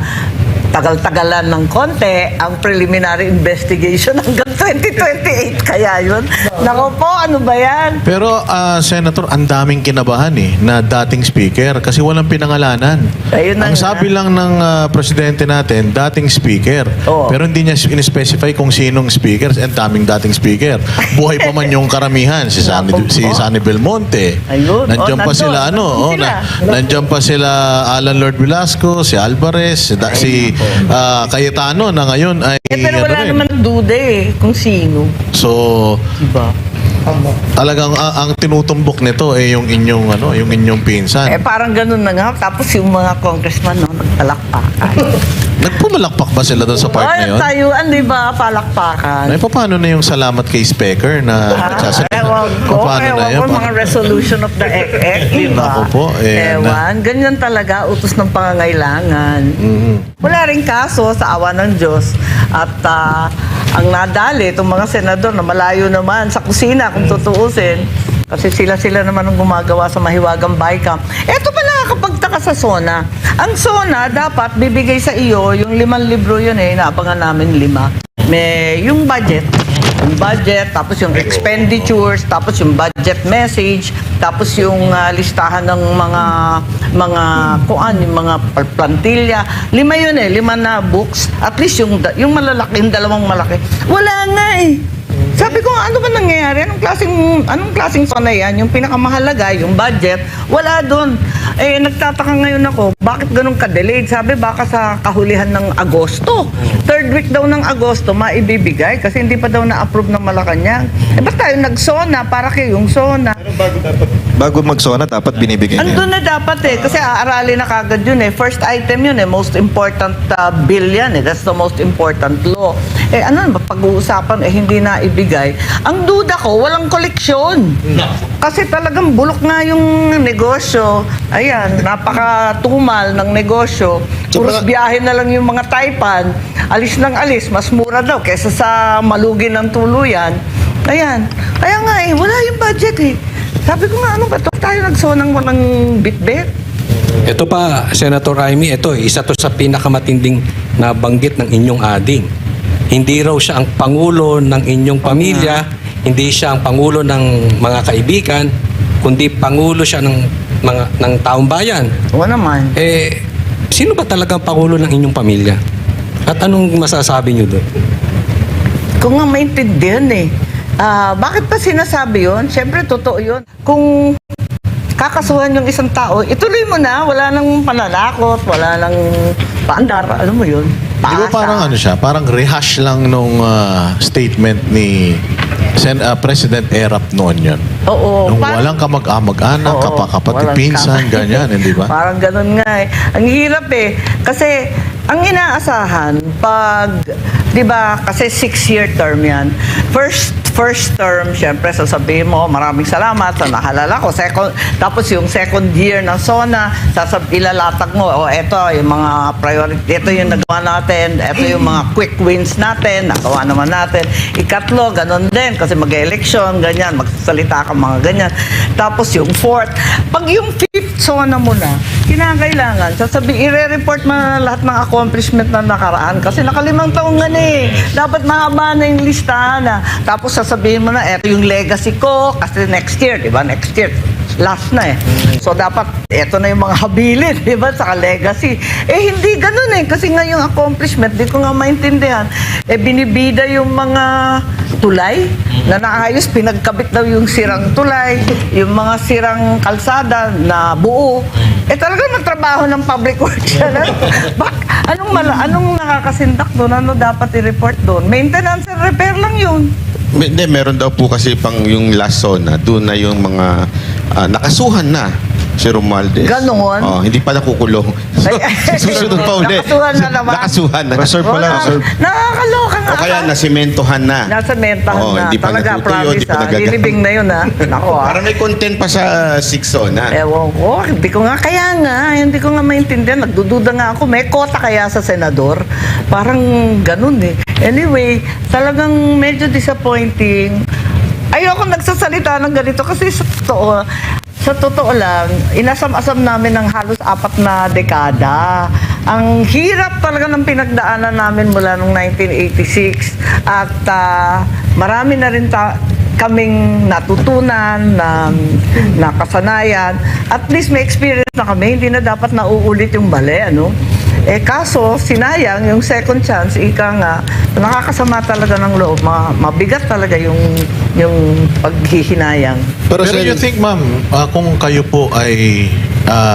tagal-tagalan ng konti ang preliminary investigation hanggang 2028. Kaya yun. Nako po, ano ba yan? Pero Senator, ang daming kinabahan na dating speaker kasi walang pinangalanan. Ayun na Ang nga. sabi lang ng presidente natin, dating speaker. Oo. Pero hindi niya in-specify kung sinong speaker. Ang daming dating speaker. Buhay pa man yung karamihan. Si Sunny Belmonte. Ayun. Nandiyan pa Nandun. sila, Nandun sila. nandiyan pa sila Alan Lord Velasco, si Alvarez, si Cayetano na ngayon ay Pero wala rin. naman duda eh kung sino. So, Diba? Talagang ang tinutumbok nito yung inyong yung inyong pinsan. Parang ganun na nga. Tapos yung mga congressman, no, nagpalakpakan. Nagpumalakpak ba sila doon sa part na yun? Tayuan, di ba? Palakpakan. Ay, paano na yung salamat kay Speaker na nagsasalita? Ewan ko. Paano na Ewan yun? ko, mga resolution of the EC, di ba? Ako po. Ewan. Ganyan talaga, utos ng pangangailangan. Wala rin kaso sa awa ng Diyos. At ang nadali, itong mga senador na malayo naman sa kusina, kung tutuusin, kasi sila naman ang gumagawa sa Mahiwagang Bycam. Eto pa nakakapagtaka sa SONA. Ang SONA, dapat bibigay sa iyo, yung 5 libro yun naabangan namin 5. May yung budget, tapos yung expenditures, tapos yung budget message, tapos yung listahan ng mga yung mga plantilla. 5 yun 5 na books. At least yung malalaki, yung 2 malaki. Wala nga Sabi ko, ano ba nangyayari? Anong klaseng SONA yan? Yung pinakamahalaga, yung budget, wala doon. Nagtataka ngayon ako, bakit ganun ka-delayed? Sabi, baka sa kahulihan ng Agosto. 3rd week daw ng Agosto, maibibigay kasi hindi pa daw na-approve ng Malacanang. Basta yung nag-SONA, para kayong SONA. Bago mag-SONA, dapat binibigay na Andun na dapat kasi aaralin na kagad yun First item yun most important bill yan That's the most important law. Ano ba pag-uusapan hindi na ibigay. Ang duda ko, walang koleksyon. Kasi talagang bulok nga yung negosyo. Ayan, napakatumal ng negosyo. Puros biyahe na lang yung mga Taipan. Alis ng alis, mas mura daw kesa sa malugi ng tuluyan. Ayan. Kaya nga wala yung budget Sabi ko nga, ano ba ito? Tayo nagsonang walang bitbit. Ito pa, Senator Amy, ito isa to sa pinakamatinding nabanggit ng inyong ading. Hindi raw siya ang pangulo ng inyong pamilya, hindi siya ang pangulo ng mga kaibigan, kundi pangulo siya ng taong bayan. Oo naman. Sino ba talagang pangulo ng inyong pamilya? At anong masasabi niyo doon? Kung nga maintindihan bakit pa sinasabi yun? Siyempre, totoo yun. Kung kakasuhan yung isang tao, ituloy mo na. Wala nang pananakot, wala nang paandar. Alam mo yun? Di ba parang siya? Parang rehash lang nung statement ni President Erap noon yun. Oo. Nung walang kamag-anak, kapatid, pinsan, ganyan, di ba? Parang ganun nga Ang hirap Kasi, ang inaasahan, di ba, kasi 6-year term yan. First term, syempre, sasabihin mo, maraming salamat sa nahalala ko. Tapos yung second year ng SONA, ilalatag mo, eto yung mga priority, ito yung nagawa natin, eto yung mga quick wins natin, nagawa naman natin. Ikatlo, ganun din, kasi mag-election, ganyan, magsasalita ka mga ganyan. Tapos yung fourth, pag yung fifth SONA mo na, kinakailangan, i-report mo na lahat ng accomplishment na nakaraan, kasi naka5 taong nga dapat mahaba na yung listahan Tapos sasabihin mo na, eto yung legacy ko, kasi next year, di ba? Next year, last na So, dapat, eto na yung mga habilin, di ba? Saka legacy. Hindi ganun kasi nga yung accomplishment, di ko nga maintindihan. Binibida yung mga tulay na naayos, pinagkabit daw yung sirang tulay, yung mga sirang kalsada na buo. Talagang nagtrabaho ng public works yan. Anong nakakasindak doon? Ano dapat i-report doon? Maintenance and repair lang yun. Hindi, meron daw po kasi pang yung last SONA, doon na yung mga nakasuhan na si Romualdez. Ganon? Hindi pa nakukulong. Susunod pa ulit. Nakasuhan na naman. Nakasuhan na. Reserve pala. Nakakaloka nga. O kaya nasementohan na. Nasementahan na. Hindi pa Talaga, natutuyo, hindi pa nagagamit. Nilibing na yun Nako Parang may content pa sa 6 SONA. Ewan ko. Hindi ko nga hindi ko nga maintindihan. Nagdududa nga ako. May kota kaya sa senador? Parang ganun Anyway, talagang medyo disappointing. Ayoko nagsasalita ng ganito kasi sa totoo lang, inasam-asam namin ng halos 4 na dekada. Ang hirap talaga ng pinagdaanan namin mula noong 1986 at marami na rin kaming natutunan, na kasanayan. At least may experience na kami, hindi na dapat nauulit yung mali, kaso, sinayang yung second chance, nakakasama talaga ng loob. Mabigat talaga yung paghihinayang. Pero you think, ma'am, kung kayo po ay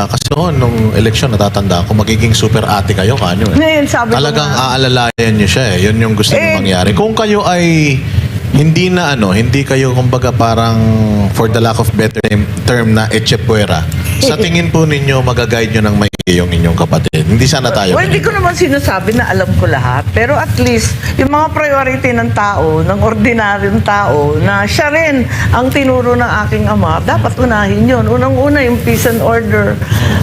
kasi nung eleksyon, natatanda ako, magiging super ate kayo, kanyo Ngayon, sabi ko talagang nga, aalalayan niyo siya Yun yung gusto niyo mangyari. Kung kayo ay hindi kayo kumbaga parang for the lack of better term na echepuera. Sa tingin po ninyo, magaguide nyo ng maigi yung inyong kapatid. Hindi sana tayo. Well, hindi ko naman sinasabi na alam ko lahat. Pero at least, yung mga priority ng tao, ng ordinaryong tao, na siya rin ang tinuro ng aking ama, dapat unahin yun. Unang-una yung peace and order.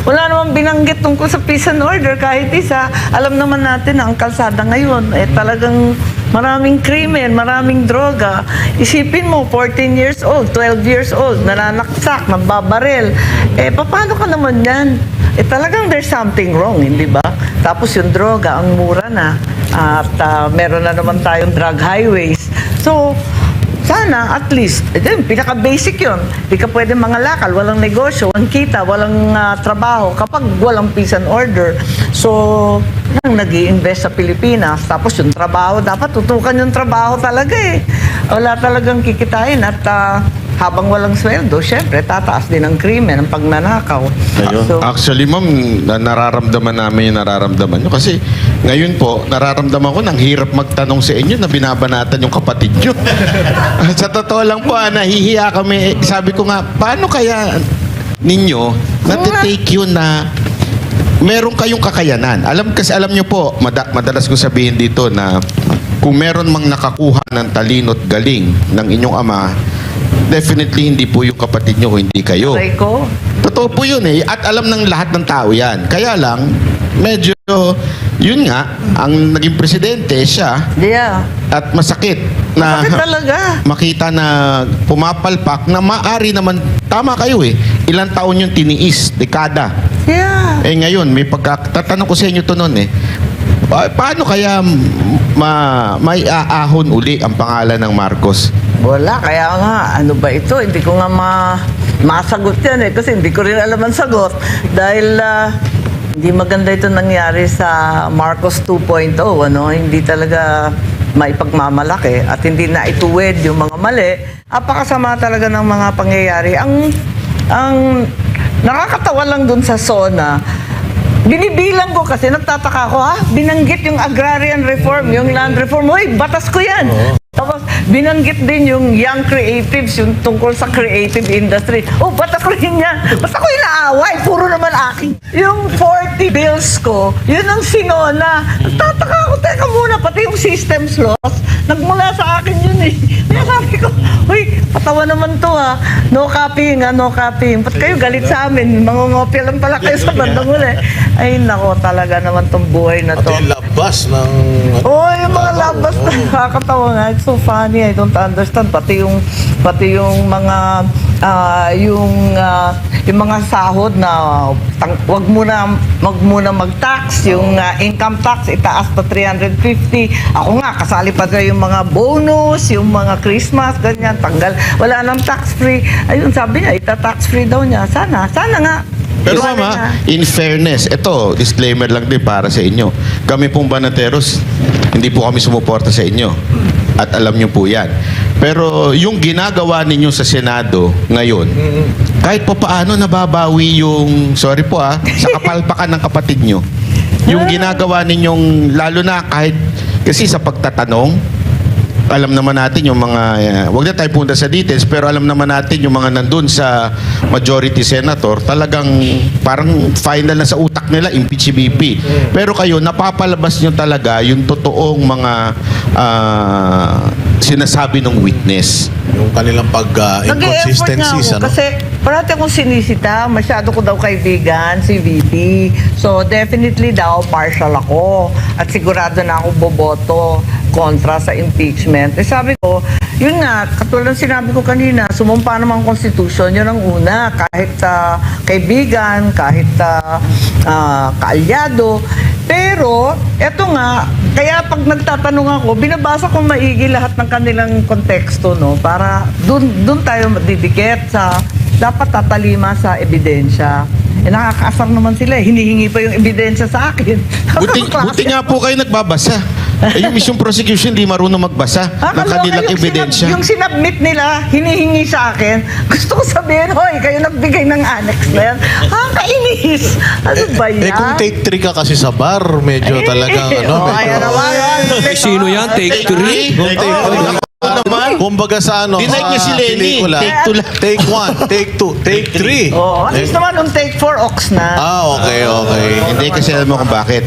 Wala namang binanggit tungkol sa peace and order kahit isa. Alam naman natin na ang kalsada ngayon, talagang maraming krimen, maraming droga. Isipin mo, 14 years old, 12 years old, nananaksak, nagbabaril. Paano ka naman yan? Talagang there's something wrong, hindi ba? Tapos yung droga, ang mura na. At meron na naman tayong drug highways. So, sana at least, pinaka-basic yun. Di ka pwede mangalakal, walang negosyo, walang kita, walang trabaho kapag walang peace and order. So, nang nag-i-invest sa Pilipinas, tapos yung trabaho, dapat tutukan yung trabaho talaga eh. Wala talagang kikitain at habang walang sweldo, syempre, tataas din ang krimen, ang pagnanakaw. So, Actually, ma'am, nararamdaman namin yung nararamdaman nyo. Kasi ngayon po, nararamdaman ko nang hirap magtanong sa inyo na binabanatan yung kapatid nyo. Sa totoo lang po, nahihiya kami. Sabi ko nga, paano kaya ninyo natitake yun na meron kayong kakayanan? Alam nyo po, madalas ko sabihin dito na kung meron mang nakakuha ng talino at galing ng inyong ama, definitely hindi po yung kapatid nyo, hindi kayo. Totoo po yun eh. At alam ng lahat ng tao yan. Kaya lang, medyo, yun nga, ang naging presidente siya. Yeah. At masakit na talaga. makita na pumapalpak na maari naman, tama kayo eh. Ilang taon yung tiniis, dekada. Yeah. Ngayon, may pagkatatanong ko sa inyo to noon eh. Paano kaya may aahon uli ang pangalan ng Marcos? Wala, kaya nga, ano ba ito? Hindi ko nga masagot yan eh, kasi hindi ko rin alam ang sagot. Dahil hindi maganda ito nangyari sa Marcos 2.0, ano? Hindi talaga maipagmamalaki at hindi na ituwid yung mga mali. Apakasama talaga ng mga pangyayari. Ang nakakatawa lang dun sa SONA, binibilang ko kasi nagtataka ko, binanggit yung agrarian reform, yung land reform. Hoy, batas ko yan. Tapos, binanggit din yung young creatives, yung tungkol sa creative industry. Batas ko rin yan. Basta ko inaaway, puro naman akin. Yung 40 bills ko, yun ang sinona. Nagtataka ko, teka muna, pati yung systems laws, nagmula sa akin yun eh. Kaya sabi ko, uy, patawa naman to no copying no copying. Ba't kayo galit sa amin? Mangungopia lang pala kayo sa bandang uli. Ay, nako, talaga naman tong buhay na to. Pati yung labas ng... yung mga labas na nakakatawa nga. It's so funny, I don't understand. Pati yung mga yung mga sahod na wag muna mag-tax, yung income tax itaas pa 350. Ako nga kasali pa sa yung mga bonus, yung mga Christmas, ganyan, tanggal. Wala nang tax free. Ayun, sabi niya, ita-tax free daw niya. Sana nga. Pero mama, in fairness, ito, disclaimer lang din para sa inyo. Kami pong Banateros, hindi po kami sumuporta sa inyo. At alam nyo po yan. Pero yung ginagawa ninyo sa Senado ngayon, kahit pa paano nababawi yung, sorry po sa kapalpakan ng kapatid nyo. Yung ginagawa ninyong, lalo na kahit, kasi sa pagtatanong, alam naman natin yung mga, wag na tayo punta sa details, pero alam naman natin yung mga nandun sa majority senator, talagang parang final na sa utak nila, impeach si BP. Pero kayo, napapalabas nyo talaga yung totoong mga sinasabi ng witness. Yung kanilang Nag-e-effort pag-inconsistencies, nga ako, kasi parati akong sinisita, masyado ko daw kaibigan si VP. So definitely daw partial ako at sigurado na ako boboto kontra sa impeachment. Sabi ko, yun nga, katulad ng sinabi ko kanina, sumumpa naman ang Constitution, yun ang una, kahit kaibigan, kahit kaalyado. Pero, eto nga, kaya pag nagtatanong ako, binabasa ko maigi lahat ng kanilang konteksto, no? Para dun tayo didikit sa, dapat tatalima sa ebidensya. Nakakaasar naman sila, hinihingi pa yung ebidensya sa akin. Buti nga po kayo nagbabasa. Yung mismong prosecution, di marunong magbasa ng kanilang ebidensya. Yung sinabmit nila, hinihingi sa akin, gusto ko sabihin, hoy, kayo nagbigay ng annex na yan. Kainis! Ano ba yan? Kung take 3 ka kasi sa bar, medyo talagang ayan naman. Sino yan? Take 3? Kumbaga sa Deny niya si Lenny. pelikula, Take 2 lang. take 1, take 2, take 3. At least naman nung take 4 ox na. Okay. Hindi kasi alam mo kung bakit.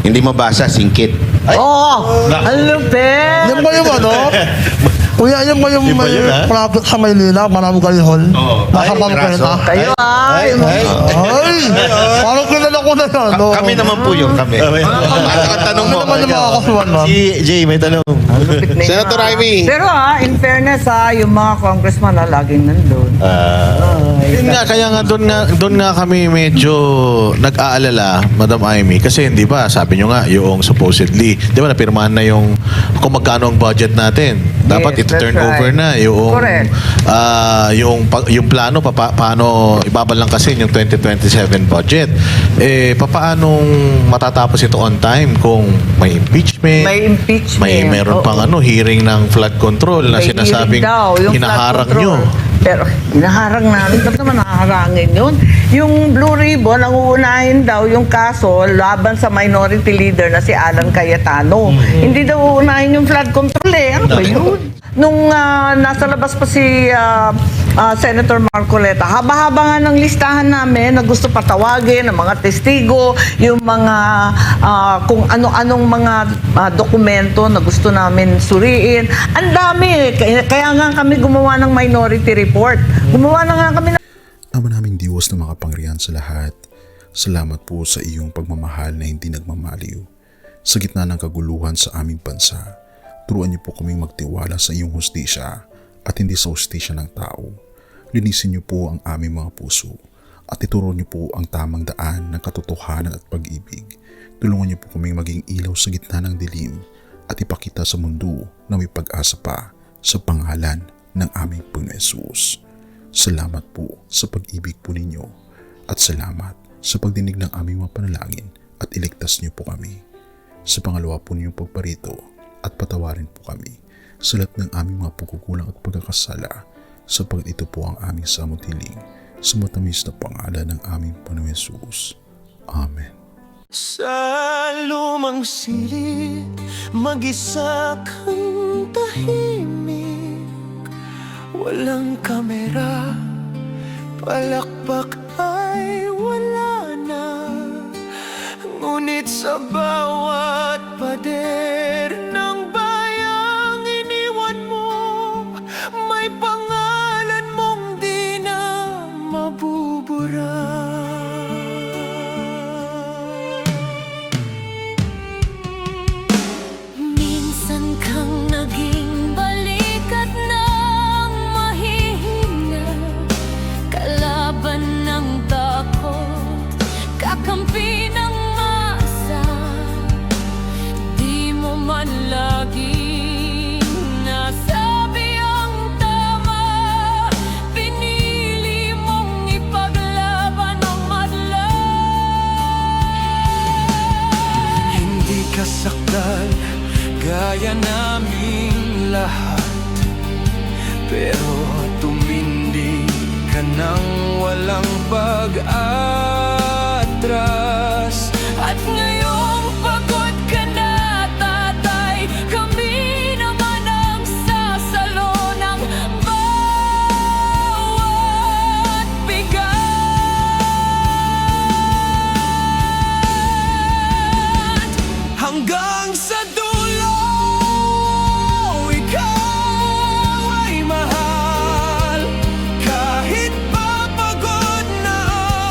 Hindi mo basa, singkit. Ang lupit! Yan ba yung ano? Kuya, yan ba yung may project sa Maynila? Marami kalihon? Nakapangkwenta? Kayo ay! Parang kilala ko na yan. Kami naman po yun, kami. Ang tanong mo. Naman yung mga kasuhan na. Si Jay, may tanong. Senator Amy. Pero in fairness yung mga congressman laging nandun. Yun nga, kaya nga doon nga kami medyo nag-aalala, Madam Amy, kasi hindi ba, sabi nyo nga, yung supposedly, di ba napirmahan na yung kung magkano ang budget natin. Dapat ito-turn over na yung yung plano paano ibabalang kasi yung 2027 budget. Papaanong matatapos ito on time kung may impeachment? May meron pang hearing ng flood control na sinasabing hinaharang nyo. Pero hinaharang namin. Ba't naman naharangin yun? Yung Blue Ribbon, ang uunahin daw yung kaso laban sa minority leader na si Alan Cayetano. Hindi daw uunahin yung flood control Ano ba yun? Nung nasa labas pa si Senator Marcoleta, haba-haba nga ng listahan namin na gusto patawagin ng mga testigo, yung mga kung ano-anong mga dokumento na gusto namin suriin. Ang dami. Kaya nga kami gumawa ng minority report. Gumawa na nga kami ng... Ama naming Diyos na makapangyarihan sa lahat, salamat po sa iyong pagmamahal na hindi nagmamaliw. Sa gitna ng kaguluhan sa aming bansa, turuan niyo po kaming magtiwala sa iyong hustisya at hindi sa hustisya ng tao. Linisin niyo po ang aming mga puso at ituro niyo po ang tamang daan ng katotohanan at pag-ibig. Tulungan niyo po kaming maging ilaw sa gitna ng dilim at ipakita sa mundo na may pag-asa pa sa pangalan ng aming Panginoon Hesus. Salamat po sa pag-ibig po ninyo at salamat sa pagdinig ng aming mga panalangin at iligtas niyo po kami. Sa pangalawa po ninyong pagparito at patawarin po kami sa lahat ng aming mga pagkukulang at pagkakasala sapagkat ito po ang aming samutiling sa matamis na pangalan ng aming Panginoon Hesus. Amen. Sa lumang silid, mag-isa kang tahimik. Walang kamera, palakpak ay wala na. Ngunit sa bawat pader ng bayang iniwan mo, may pangalan mong di na mabubura. Minsan kang naging balikat ng mahihina, kalaban ng takot, kakampi ng masa. Di mo man laging nasabi ang tama, pinili mong ipaglaban ang madla. Hindi ka sakdal gaya naming lahat, pero tumindi ka nang walang pag-atras. At ngayong pagod ka na, tatay, kami naman ang sasalo ng bawat bigat. Hanggang sa dulo, ikaw ay mahal. Kahit papagod na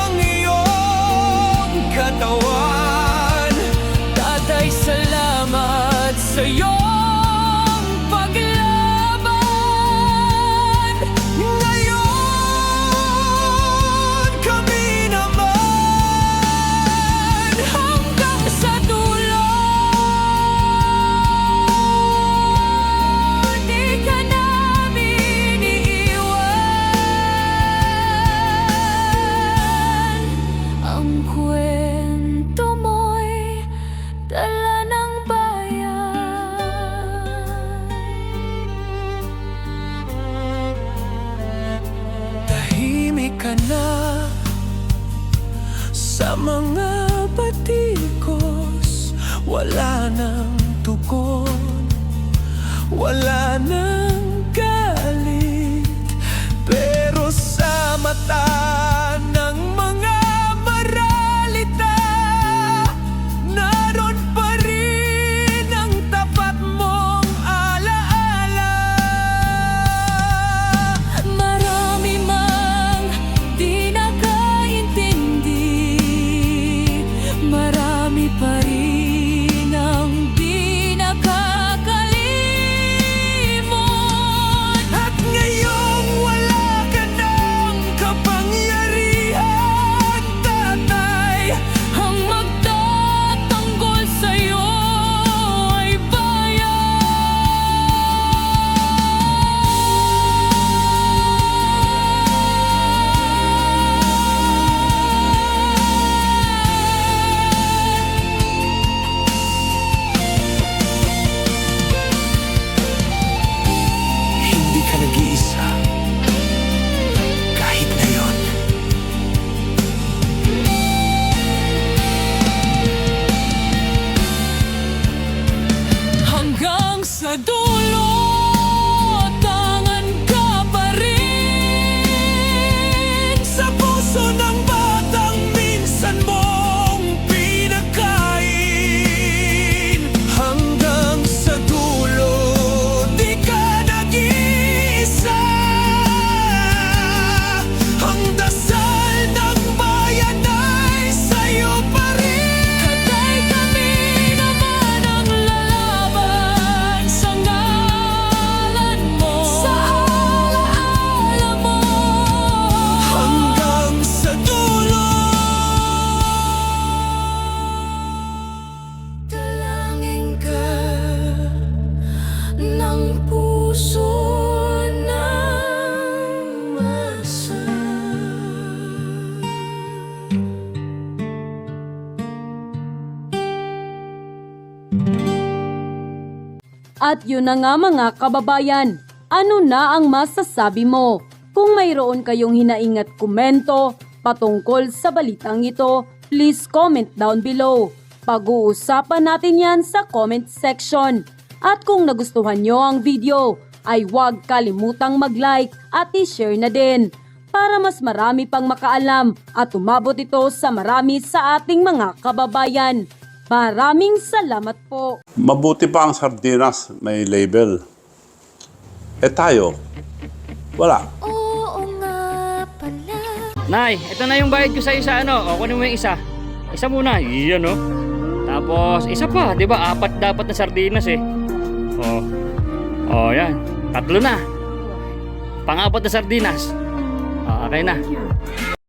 ang iyong katawan, tatay, salamat sa iyong paglaban. Ngayon, kami naman hanggang sa dulo. wala nang tugon, wala nang galit. Pero sa mata ng mga maralita, naroon pa rin ang tapat mong alaala. Marami mang di nakaintindi, marami pa rin ang di nakakalimot. At ngayong wala ka ng kapangyarihan, tatay, ang magtatanggol sa'yo ay hindi ka nag-iisa kahit ngayon. Hanggang sa dulo, tangan ka pa rin sa puso ng batang minsan mong pinakain. Hanggang sa dulo, di ka nag-iisa. Ang dasal ng bayan ay sa'yo pa rin. Katay kami naman ang lalaban sa ngalan mo, sa alaala mo. Hanggang sa dulo, dalangin ka ng puso ng masa. At yun na nga mga kababayan, ano na ang masasabi mo? Kung mayroon kayong hinaing at komento patungkol sa balitang ito, please comment down below. Pag-uusapan natin yan sa comment section. At kung nagustuhan nyo ang video, ay huwag kalimutang mag-like at i-share na din para mas marami pang makaalam at umabot ito sa marami sa ating mga kababayan. Maraming salamat po. Mabuti pa ang sardinas, may label. Eh tayo, wala. Nay, ito na yung bayad ko sa isa, ano? O, kunin mo yung isa. Isa muna, iyan, no? Tapos, isa pa, di ba? 4 dapat na sardinas, eh. O, yan. 3 na. Pang-4 na sardinas. O, okay na.